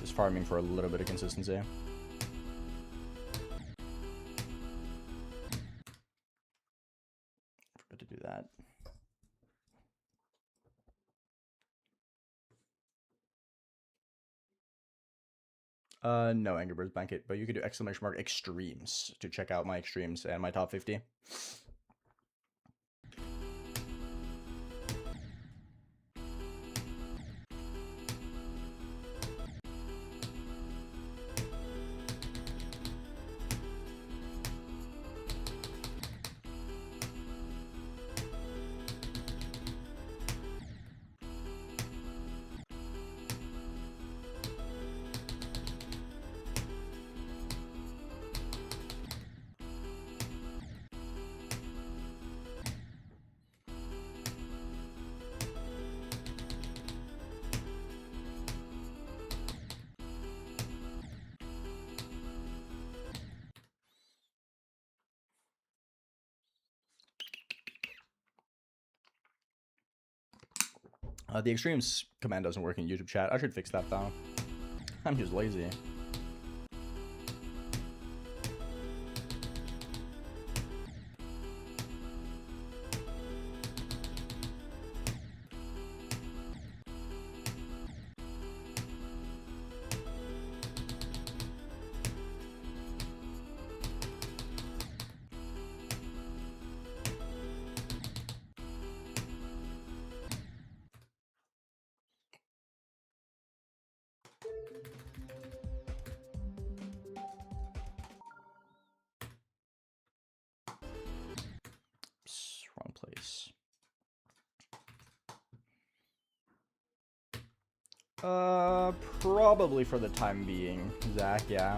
Just farming for a little bit of consistency. Forgot to do that. No Angry Birds Blanket, but you could do ! extremes to check out my extremes and my top 50. The extremes command doesn't work in YouTube chat. I should fix that though. I'm just lazy. Wrong place. Probably for the time being, Zach, yeah.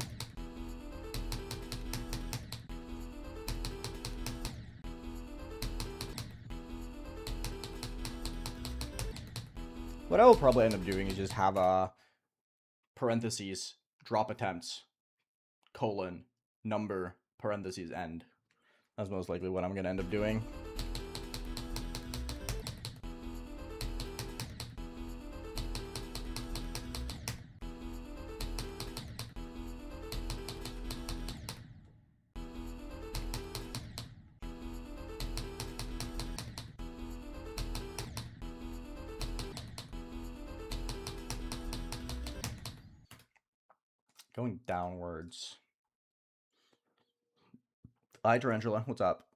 What I will probably end up doing is just have a parentheses, drop attempts, colon, number, parentheses, end. That's most likely what I'm going to end up doing. Going downwards. Hi, Tarantula. What's up?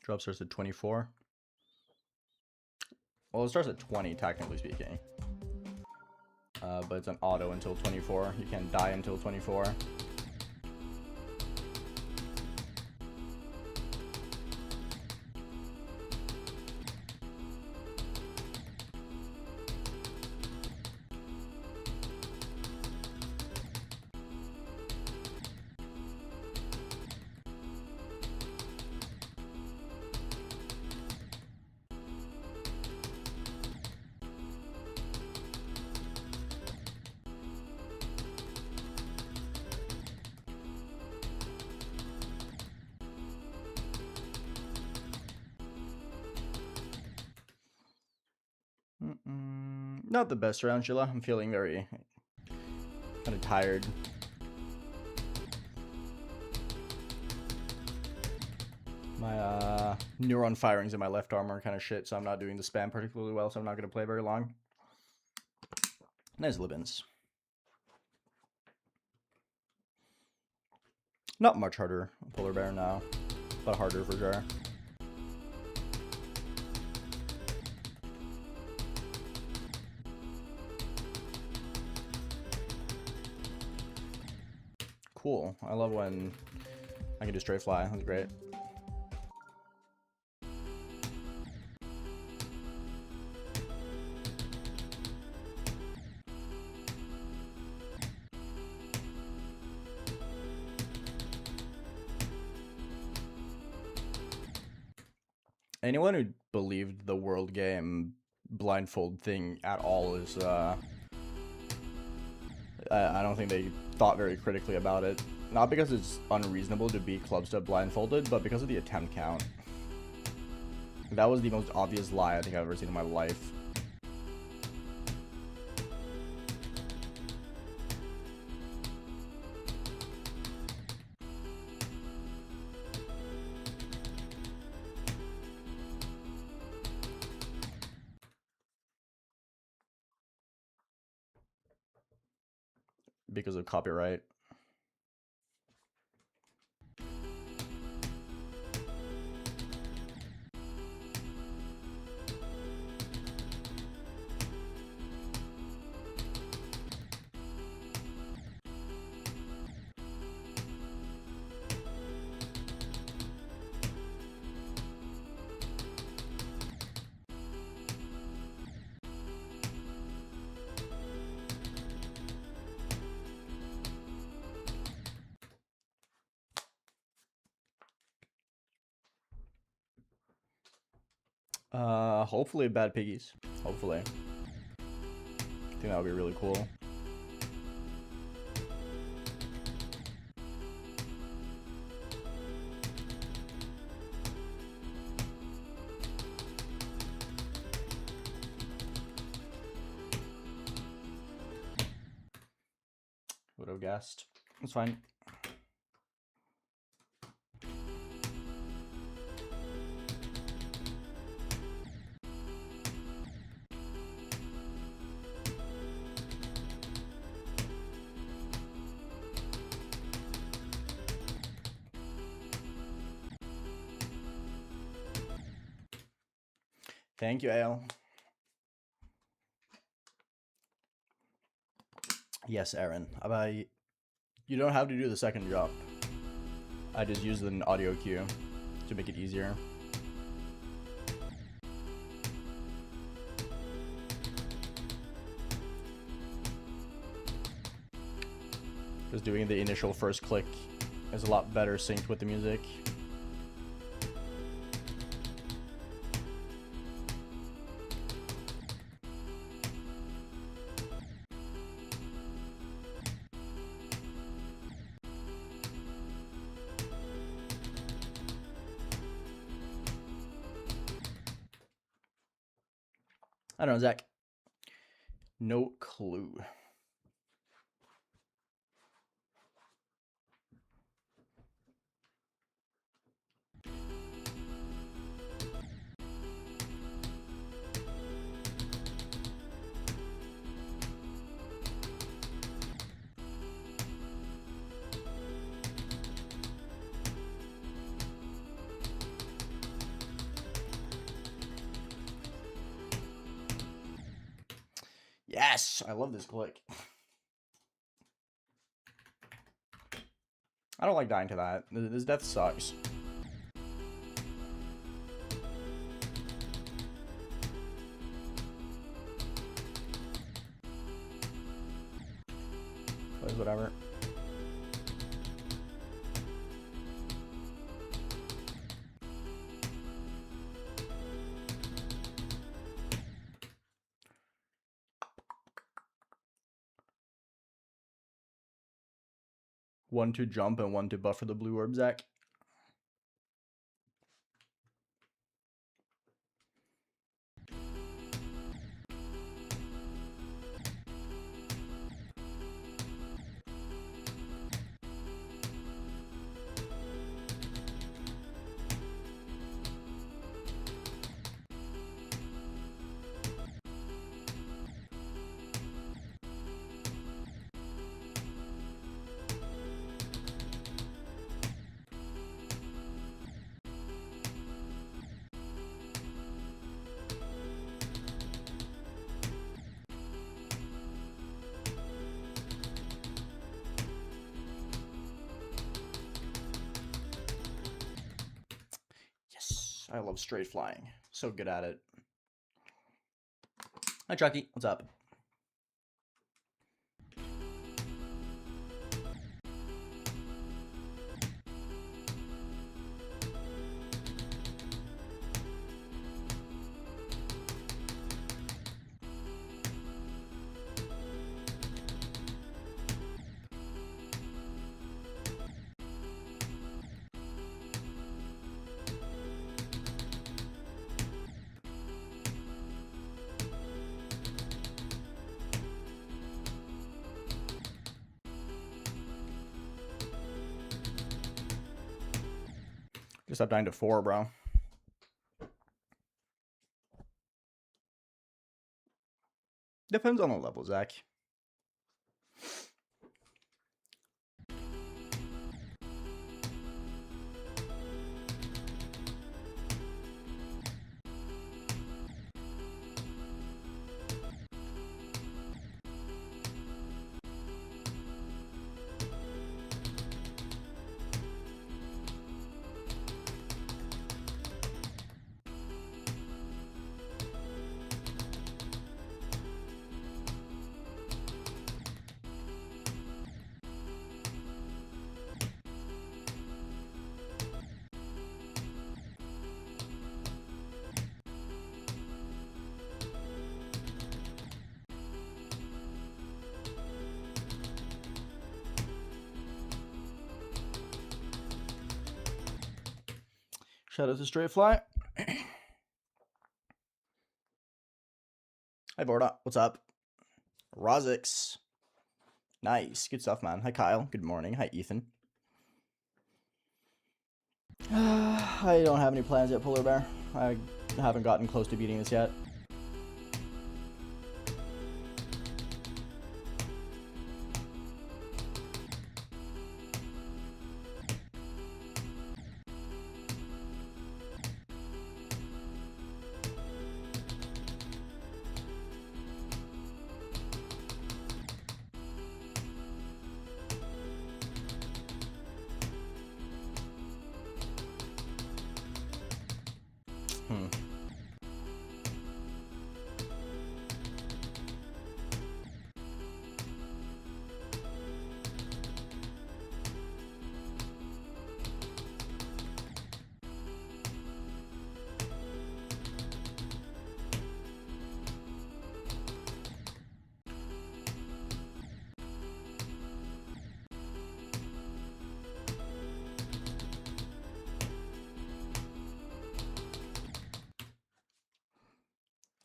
Drop starts at 24. Well, it starts at 20, technically speaking. But it's an auto until 24. You can't die until 24. Not the best tarantula. I'm feeling very kind of tired. My neuron firings in my left arm are kind of shit, so I'm not doing the spam particularly well, so I'm not going to play very long. Nice Libins. Not much harder Polar Bear now, but harder for sure. Cool. I love when I can do straight fly. That's great. Anyone who believed the world game blindfold thing at all is, I don't think they thought very critically about it. Not because it's unreasonable to be CLUBSTEP blindfolded, but because of the attempt count. That was the most obvious lie I think I've ever seen in my life. Because of copyright. Hopefully bad piggies. Hopefully. I think that would be really cool. Would have guessed. It's fine. Thank you, Ale. Yes, Aaron. You don't have to do the second drop. I just used an audio cue to make it easier. Because doing the initial first click is a lot better synced with the music. I don't know, Zach. No clue. Yes, I love this click. I don't like dying to that. This death sucks. But whatever. One to jump and one to buffer the blue orb, Zach. I love straight flying. So good at it. Hi, Chucky. What's up? Just up 9 to 4, bro. Depends on the level, Zach. Shout out to Straight Fly. Hi, Vorda. What's up? Rozix. Nice. Good stuff, man. Hi, Kyle. Good morning. Hi, Ethan. I don't have any plans yet, Polar Bear. I haven't gotten close to beating this yet.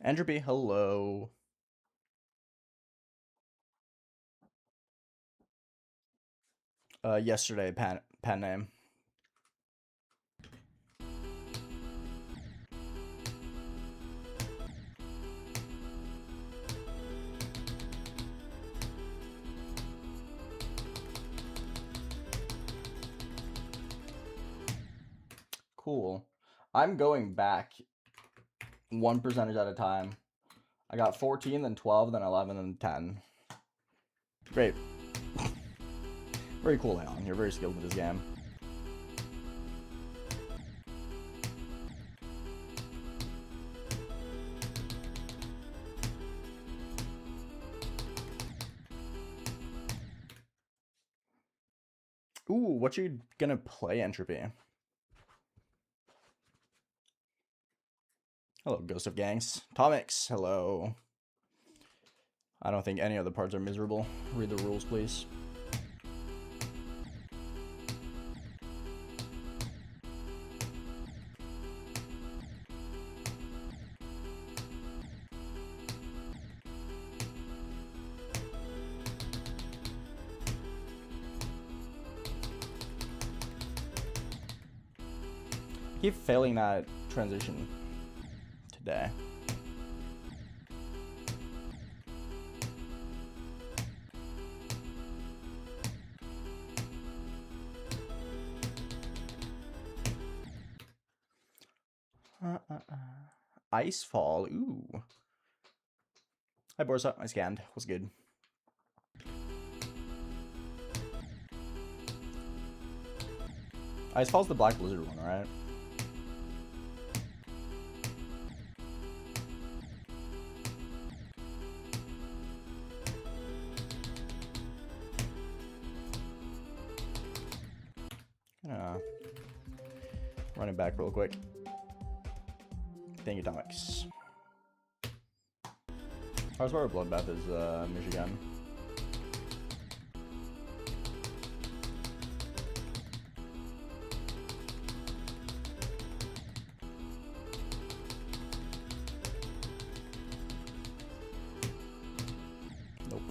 Entropy, hello. Yesterday, pen name. Cool. I'm going back 1% at a time. I got 14, then 12, then 11, then 10. Great. Very cool, Aeon. You're very skilled with this game. Ooh, what you gonna play, Entropy? Hello, Ghost of Gangs. Tomix, hello. I don't think any of the parts are miserable. Read the rules, please. Keep failing that transition today. Icefall, ooh. Hi, Borsa. I scanned. What's good? Icefall's the Black Blizzard one, right? Running back real quick. Thank you, Domix. Hardest part of Bloodbath is Michigan. Nope.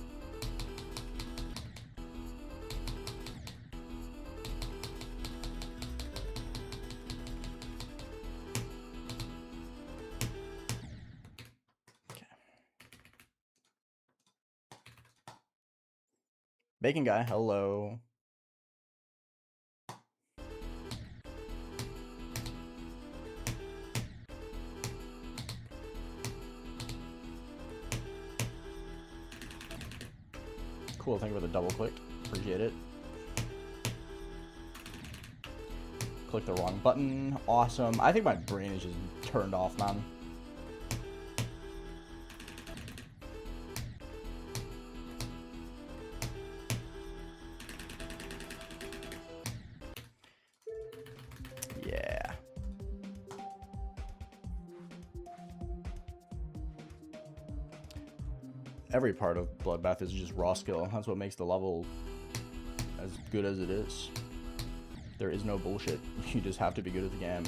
Bacon guy, hello. Cool, thank you for the double click. Appreciate it. Click the wrong button. Awesome. I think my brain is just turned off, man. Yeah. Every part of Bloodbath is just raw skill. That's what makes the level as good as it is. There is no bullshit. You just have to be good at the game.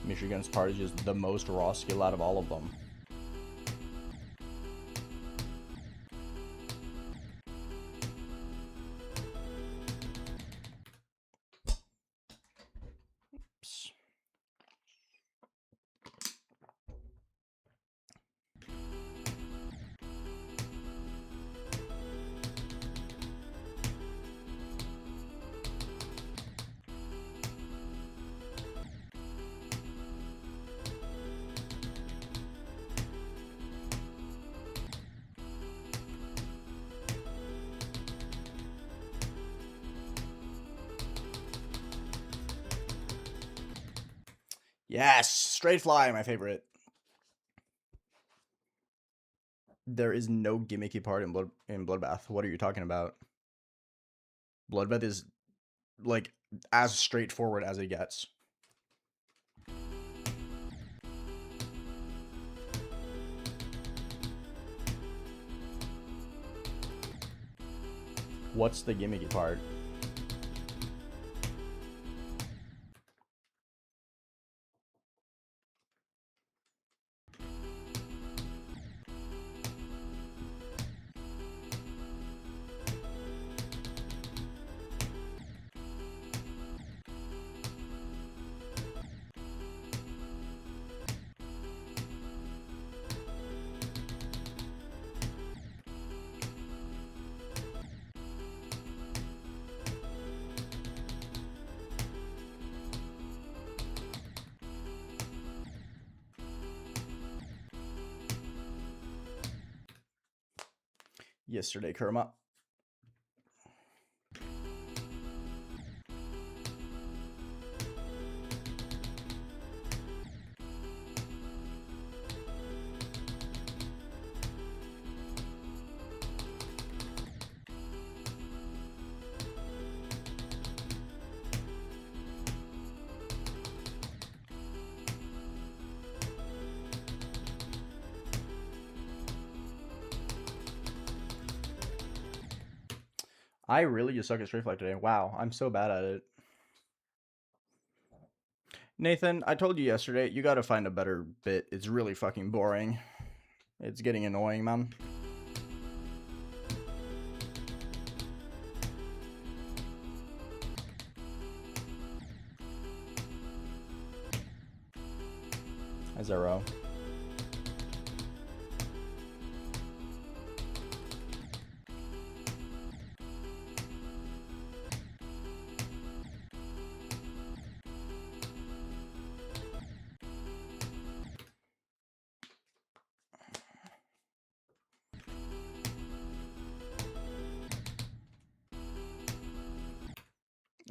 Michigan's part is just the most raw skill out of all of them. Oops. Yes, straight fly, my favorite. There is no gimmicky part in Bloodbath. What are you talking about? Bloodbath is like as straightforward as it gets. What's the gimmicky part? Yesterday, Kerma. I really just suck at straight fly today. Wow, I'm so bad at it. Nathan, I told you yesterday, you gotta find a better bit. It's really fucking boring. It's getting annoying, man. Zero.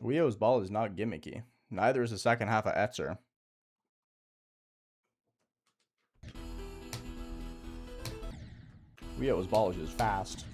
Weo's ball is not gimmicky. Neither is the second half of Etzer. Weo's ball is just fast.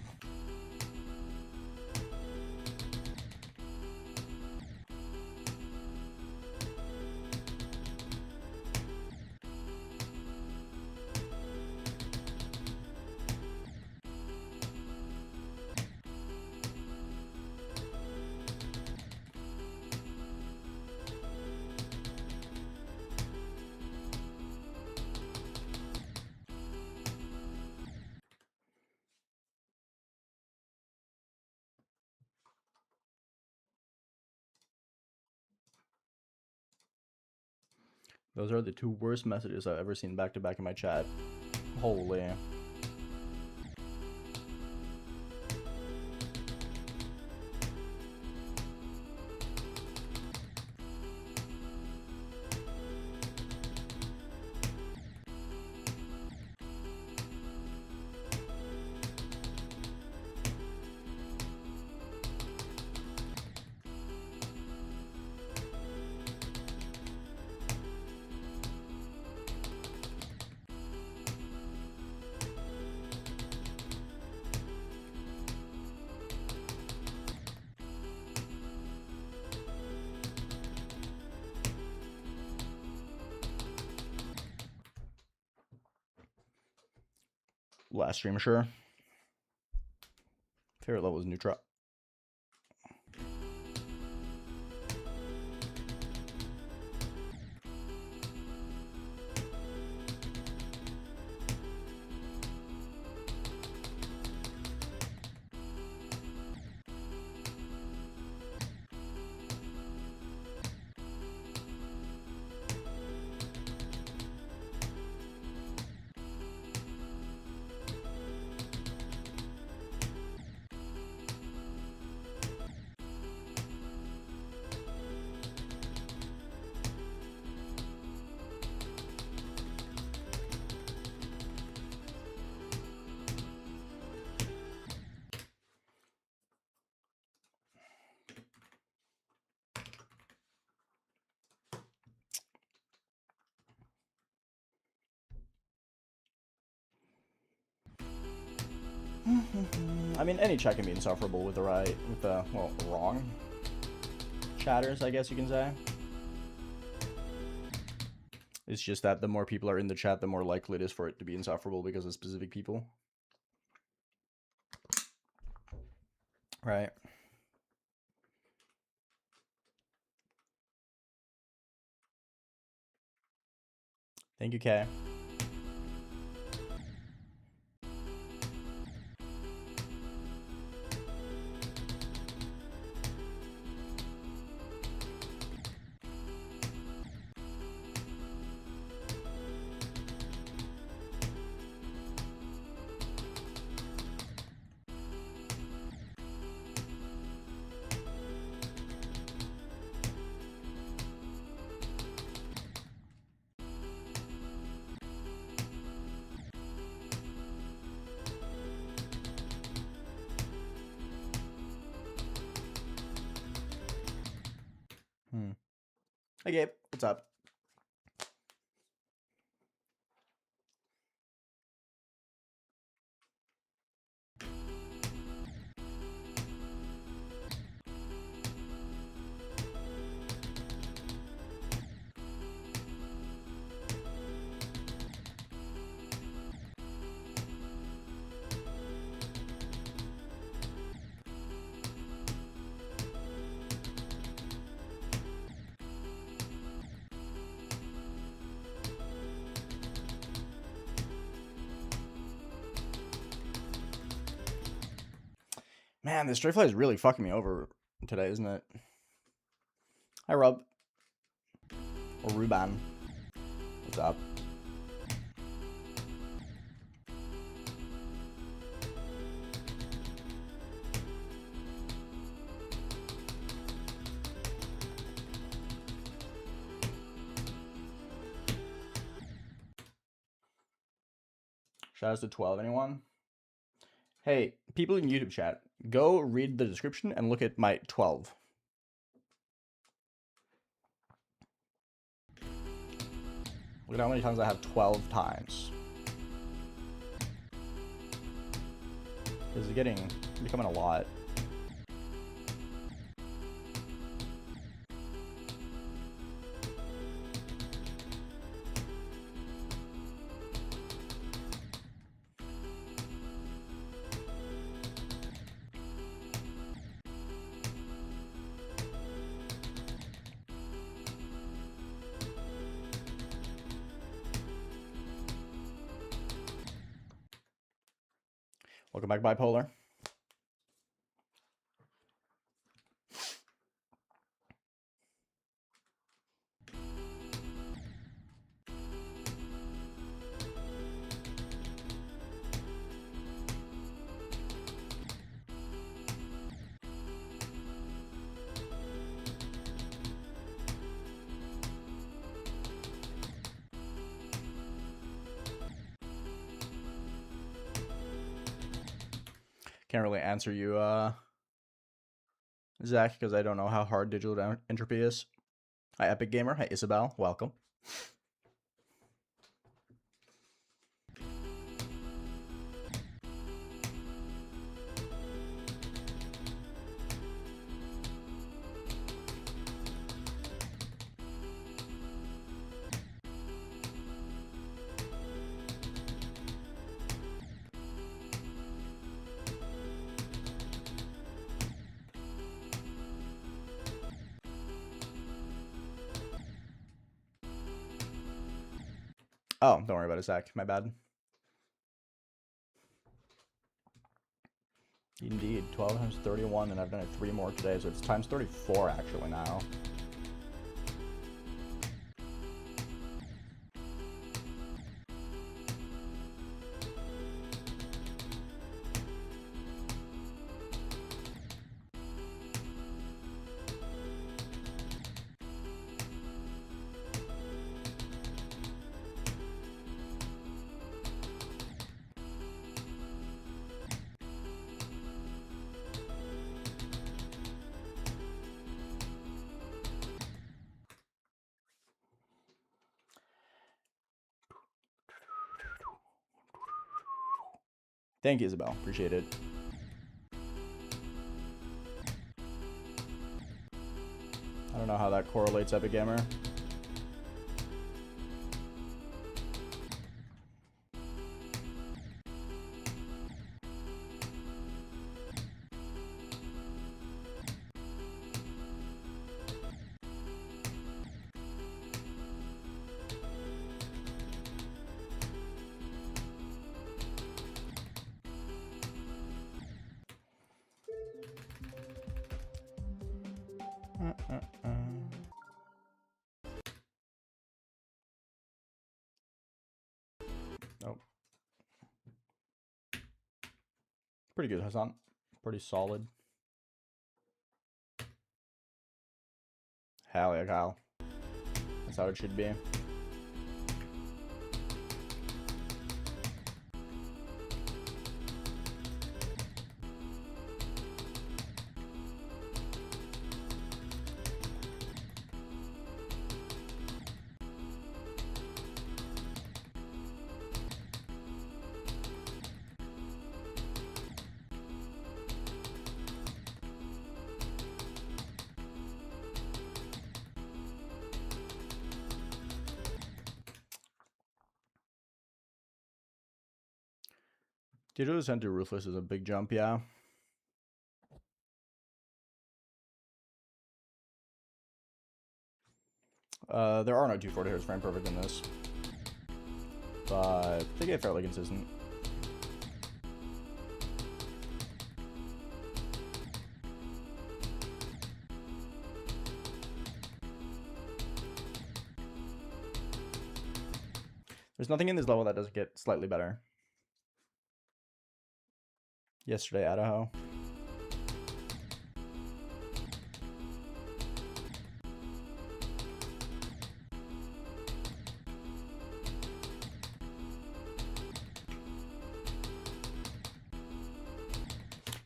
Those are the two worst messages I've ever seen back to back in my chat. Holy. Last stream, sure. Favorite level is neutral. I mean, any chat can be insufferable with the wrong chatters, I guess you can say. It's just that the more people are in the chat, the more likely it is for it to be insufferable because of specific people. Right. Thank you, Kay. Hey, Gabe. What's up? Man, this stray fly is really fucking me over today, isn't it? Hi, Rob. Or Ruban. What's up? Shout outs to 12, anyone? Hey, people in YouTube chat, go read the description and look at my 12. Look at how many times I have 12 times. This is becoming a lot. Welcome back, Bipolar. Can't really answer you, Zach, because I don't know how hard digital entropy is. Hi, Epic Gamer. Hi, Isabel. Welcome. Oh, don't worry about it, Zach. My bad. Indeed, 12 times 31, and I've done it 3 more today, so it's times 34 actually now. Thank you, Isabel. Appreciate it. I don't know how that correlates, Epic Gamer. Oh. Pretty good, Hassan. Pretty solid. Hell yeah, Kyle. That's how it should be. Digital Descent to Ruthless is a big jump, yeah. There are no 240 Hz frame perfect in this, but they get fairly consistent. There's nothing in this level that doesn't get slightly better. Yesterday, Idaho.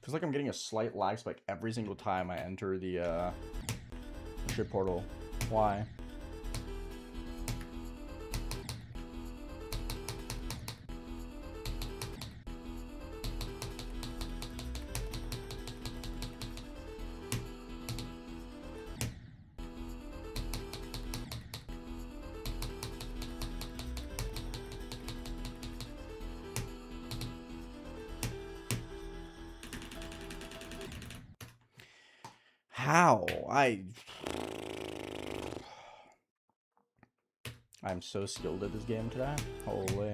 Feels like I'm getting a slight lag spike every single time I enter the ship portal. Why? How? I'm so skilled at this game today. Holy.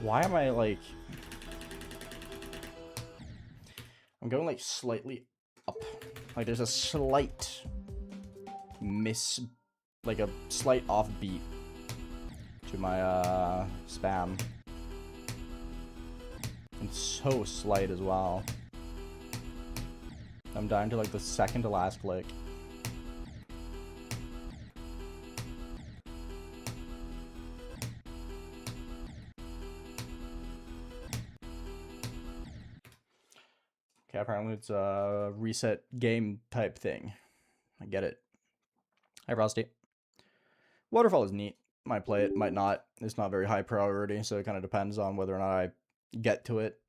Why am I like... I'm going like slightly up. Like there's a slight like a slight offbeat to my spam. It's so slight as well. I'm down to like the second to last click. Okay, apparently it's a reset game type thing. I get it. Hi, Frosty. Waterfall is neat. Might play it, might not. It's not very high priority, so it kind of depends on whether or not I get to it.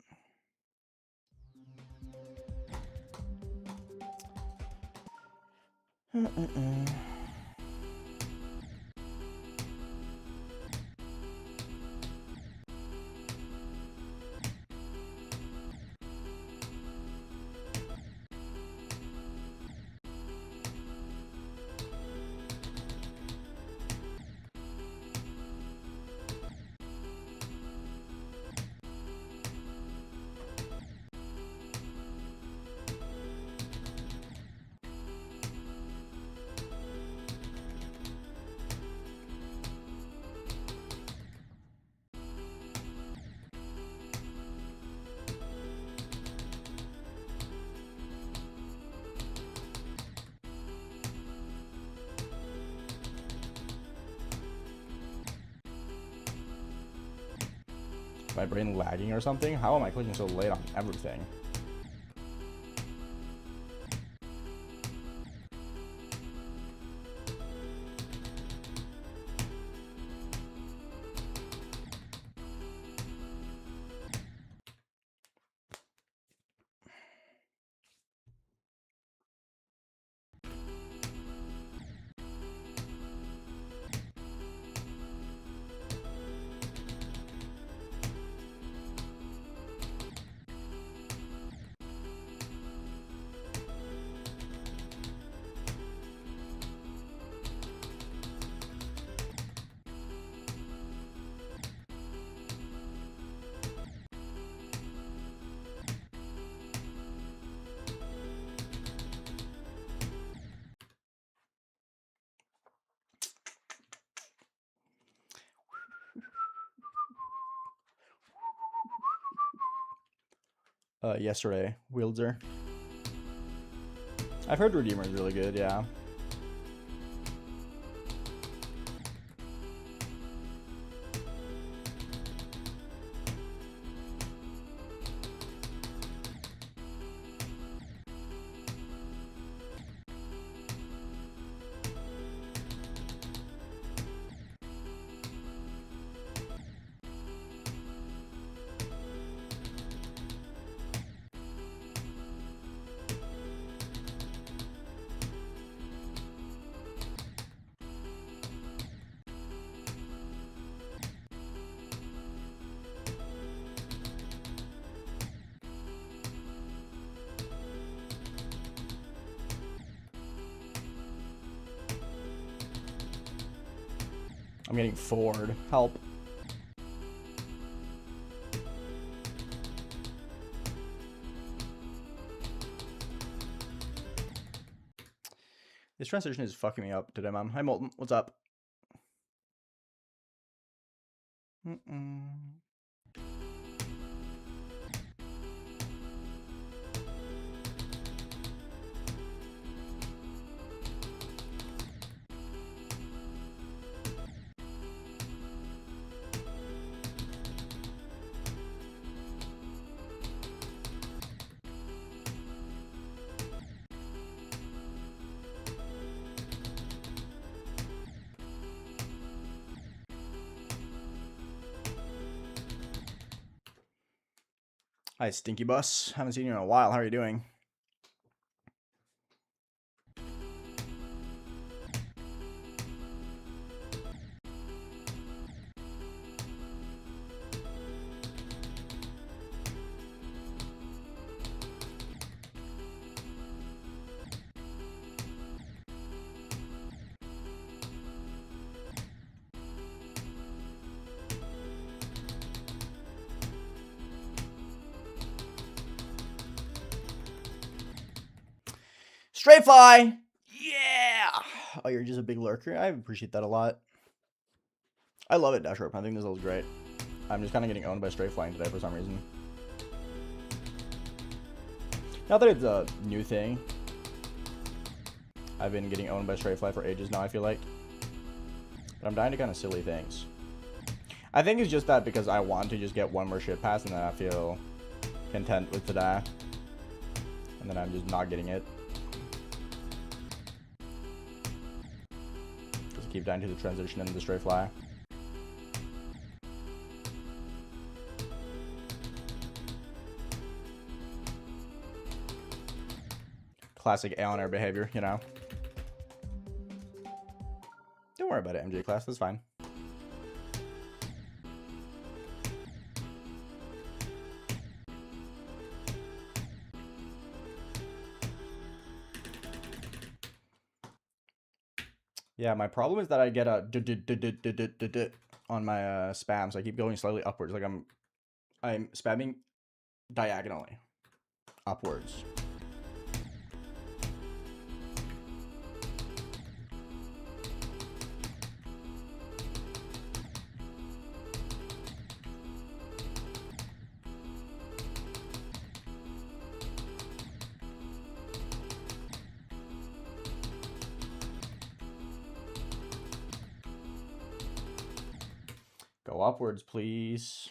My brain lagging or something? How am I clicking so late on everything? Yesterday, Wielder. I've heard Redeemer is really good, yeah. I'm getting forward. Help. This transition is fucking me up today, man. Hi, Molten. What's up? Hi, Stinky Bus. Haven't seen you in a while. How are you doing? Straight fly. Yeah. Oh, you're just a big lurker. I appreciate that a lot. I love it, Dash Rope. I think this level's great. I'm just kind of getting owned by straight flying today for some reason. Not that it's a new thing. I've been getting owned by straight fly for ages now, I feel like. But I'm dying to kind of silly things. I think it's just that because I want to just get one more ship pass and then I feel content with today. And then I'm just not getting it. Just keep dying to the transition and the straight fly. Classic AeonAir behavior, you know. Don't worry about it, MJ class. That's fine. Yeah, my problem is that I get a on my spam, so I keep going slightly upwards. Like I'm spamming diagonally upwards. Go upwards, please.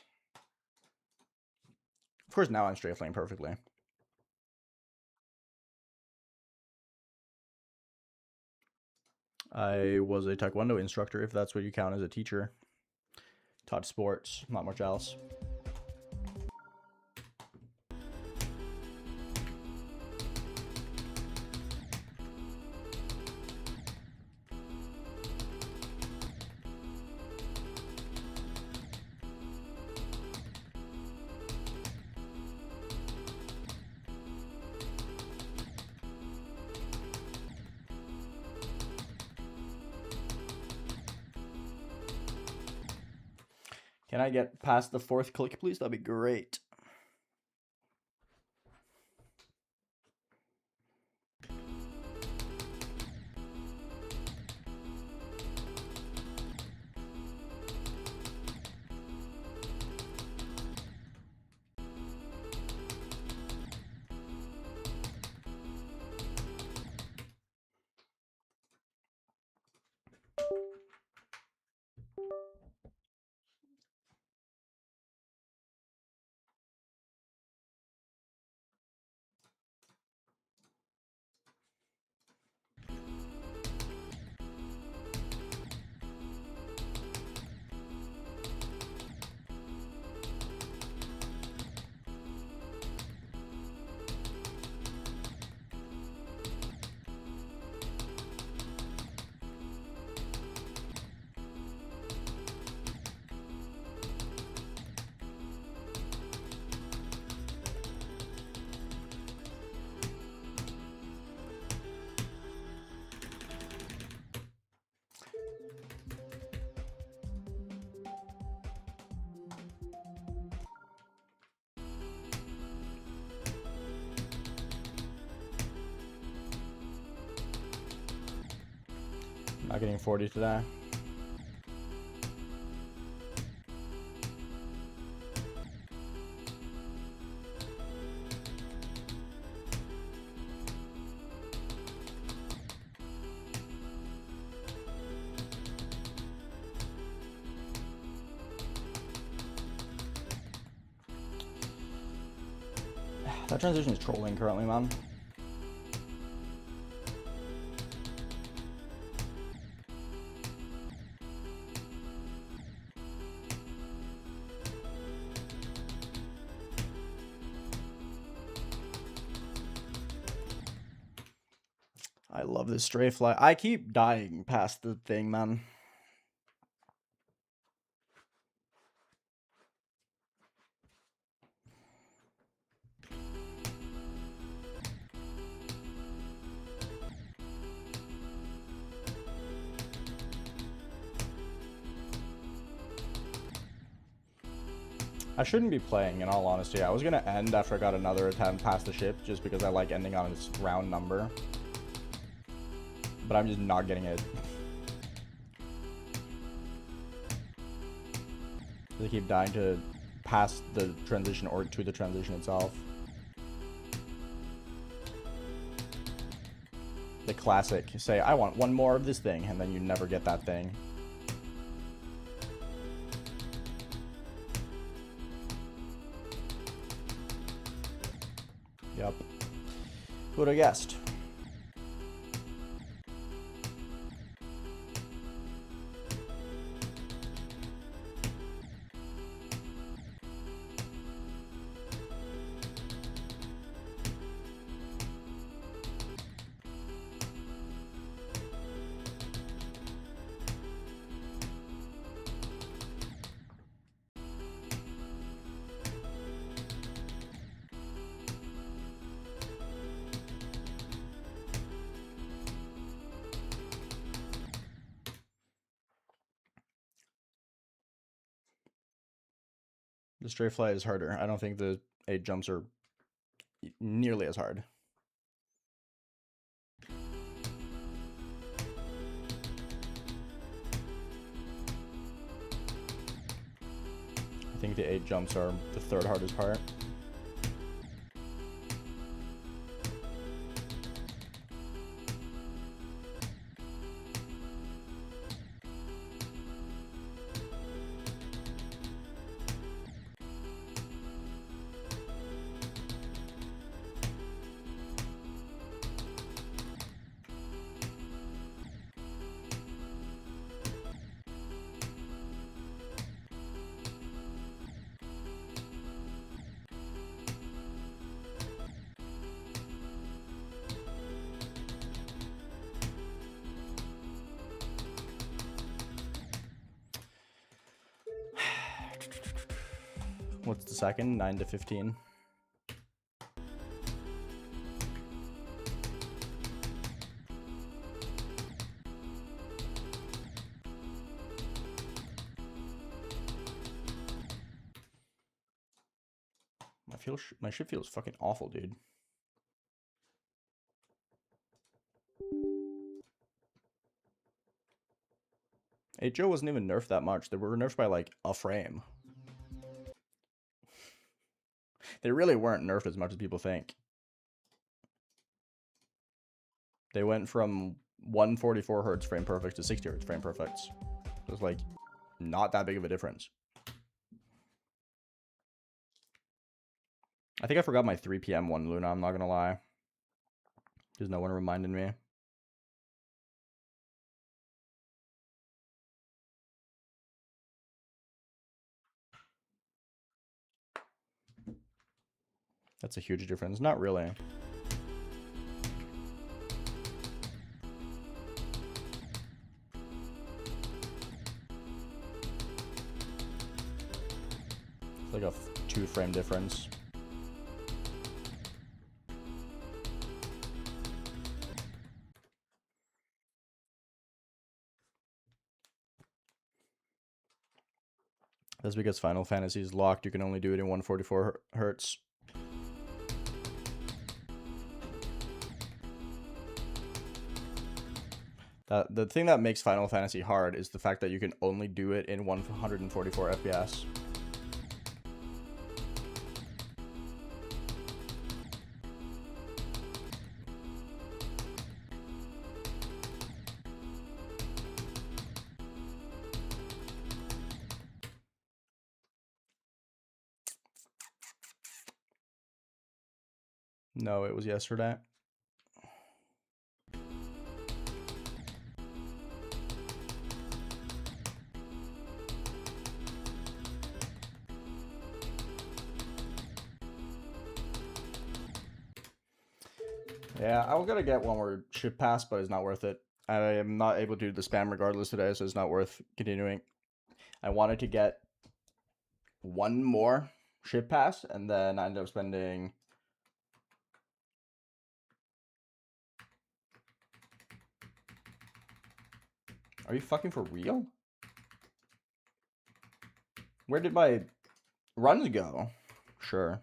Of course, now I'm straight flying perfectly. I was a taekwondo instructor, if that's what you count as a teacher. Taught sports, not much else. Can I get past the 4th click, please? That'd be great. Not getting 40 today. That transition is trolling currently, man. I love this stray fly. I keep dying past the thing, man. I shouldn't be playing, in all honesty. I was going to end after I got another attempt past the ship, just because I like ending on its round number. but I'm just not getting it. They keep dying to pass the transition or to the transition itself. The classic, say, I want one more of this thing, and then you never get that thing. Yep. Who would have guessed? The straight fly is harder. I don't think the 8 jumps are nearly as hard. I think the 8 jumps are the 3rd hardest part. What's the second? 9 to 15. My shit feels fucking awful, dude. Hey, Joe wasn't even nerfed that much. They were nerfed by like a frame. They really weren't nerfed as much as people think. They went from 144 hertz frame perfect to 60 hertz frame perfects. It was like not that big of a difference. I think I forgot my 3 p.m. one, Luna. I'm not gonna lie. There's no one reminding me. That's a huge difference. Not really. It's like a 2 frame difference. That's because Final Fantasy is locked. You can only do it in 144 hertz. The thing that makes Final Fantasy hard is the fact that you can only do it in 144 FPS. No, it was yesterday. Yeah, I was gonna get one more ship pass, but it's not worth it. I am not able to do the spam regardless today, so it's not worth continuing. I wanted to get one more ship pass, and then I ended up spending... Are you fucking for real? Where did my runs go? Sure.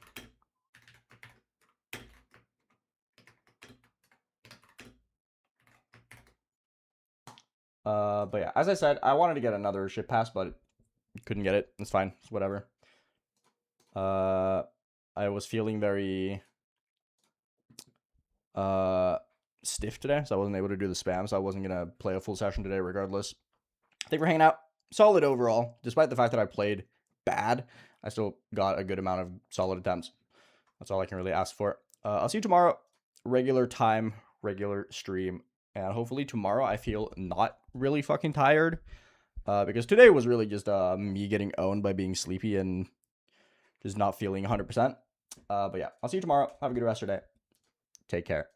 But yeah, as I said, I wanted to get another ship pass, but couldn't get it. It's fine. It's whatever. I was feeling very stiff today, so I wasn't able to do the spam, so I wasn't gonna play a full session today regardless. Thank you for hanging out. Solid overall. Despite the fact that I played bad, I still got a good amount of solid attempts. That's all I can really ask for. I'll see you tomorrow. Regular time, regular stream. And hopefully tomorrow I feel not really fucking tired. Because today was really just me getting owned by being sleepy and just not feeling 100%. But yeah, I'll see you tomorrow. Have a good rest of your day. Take care.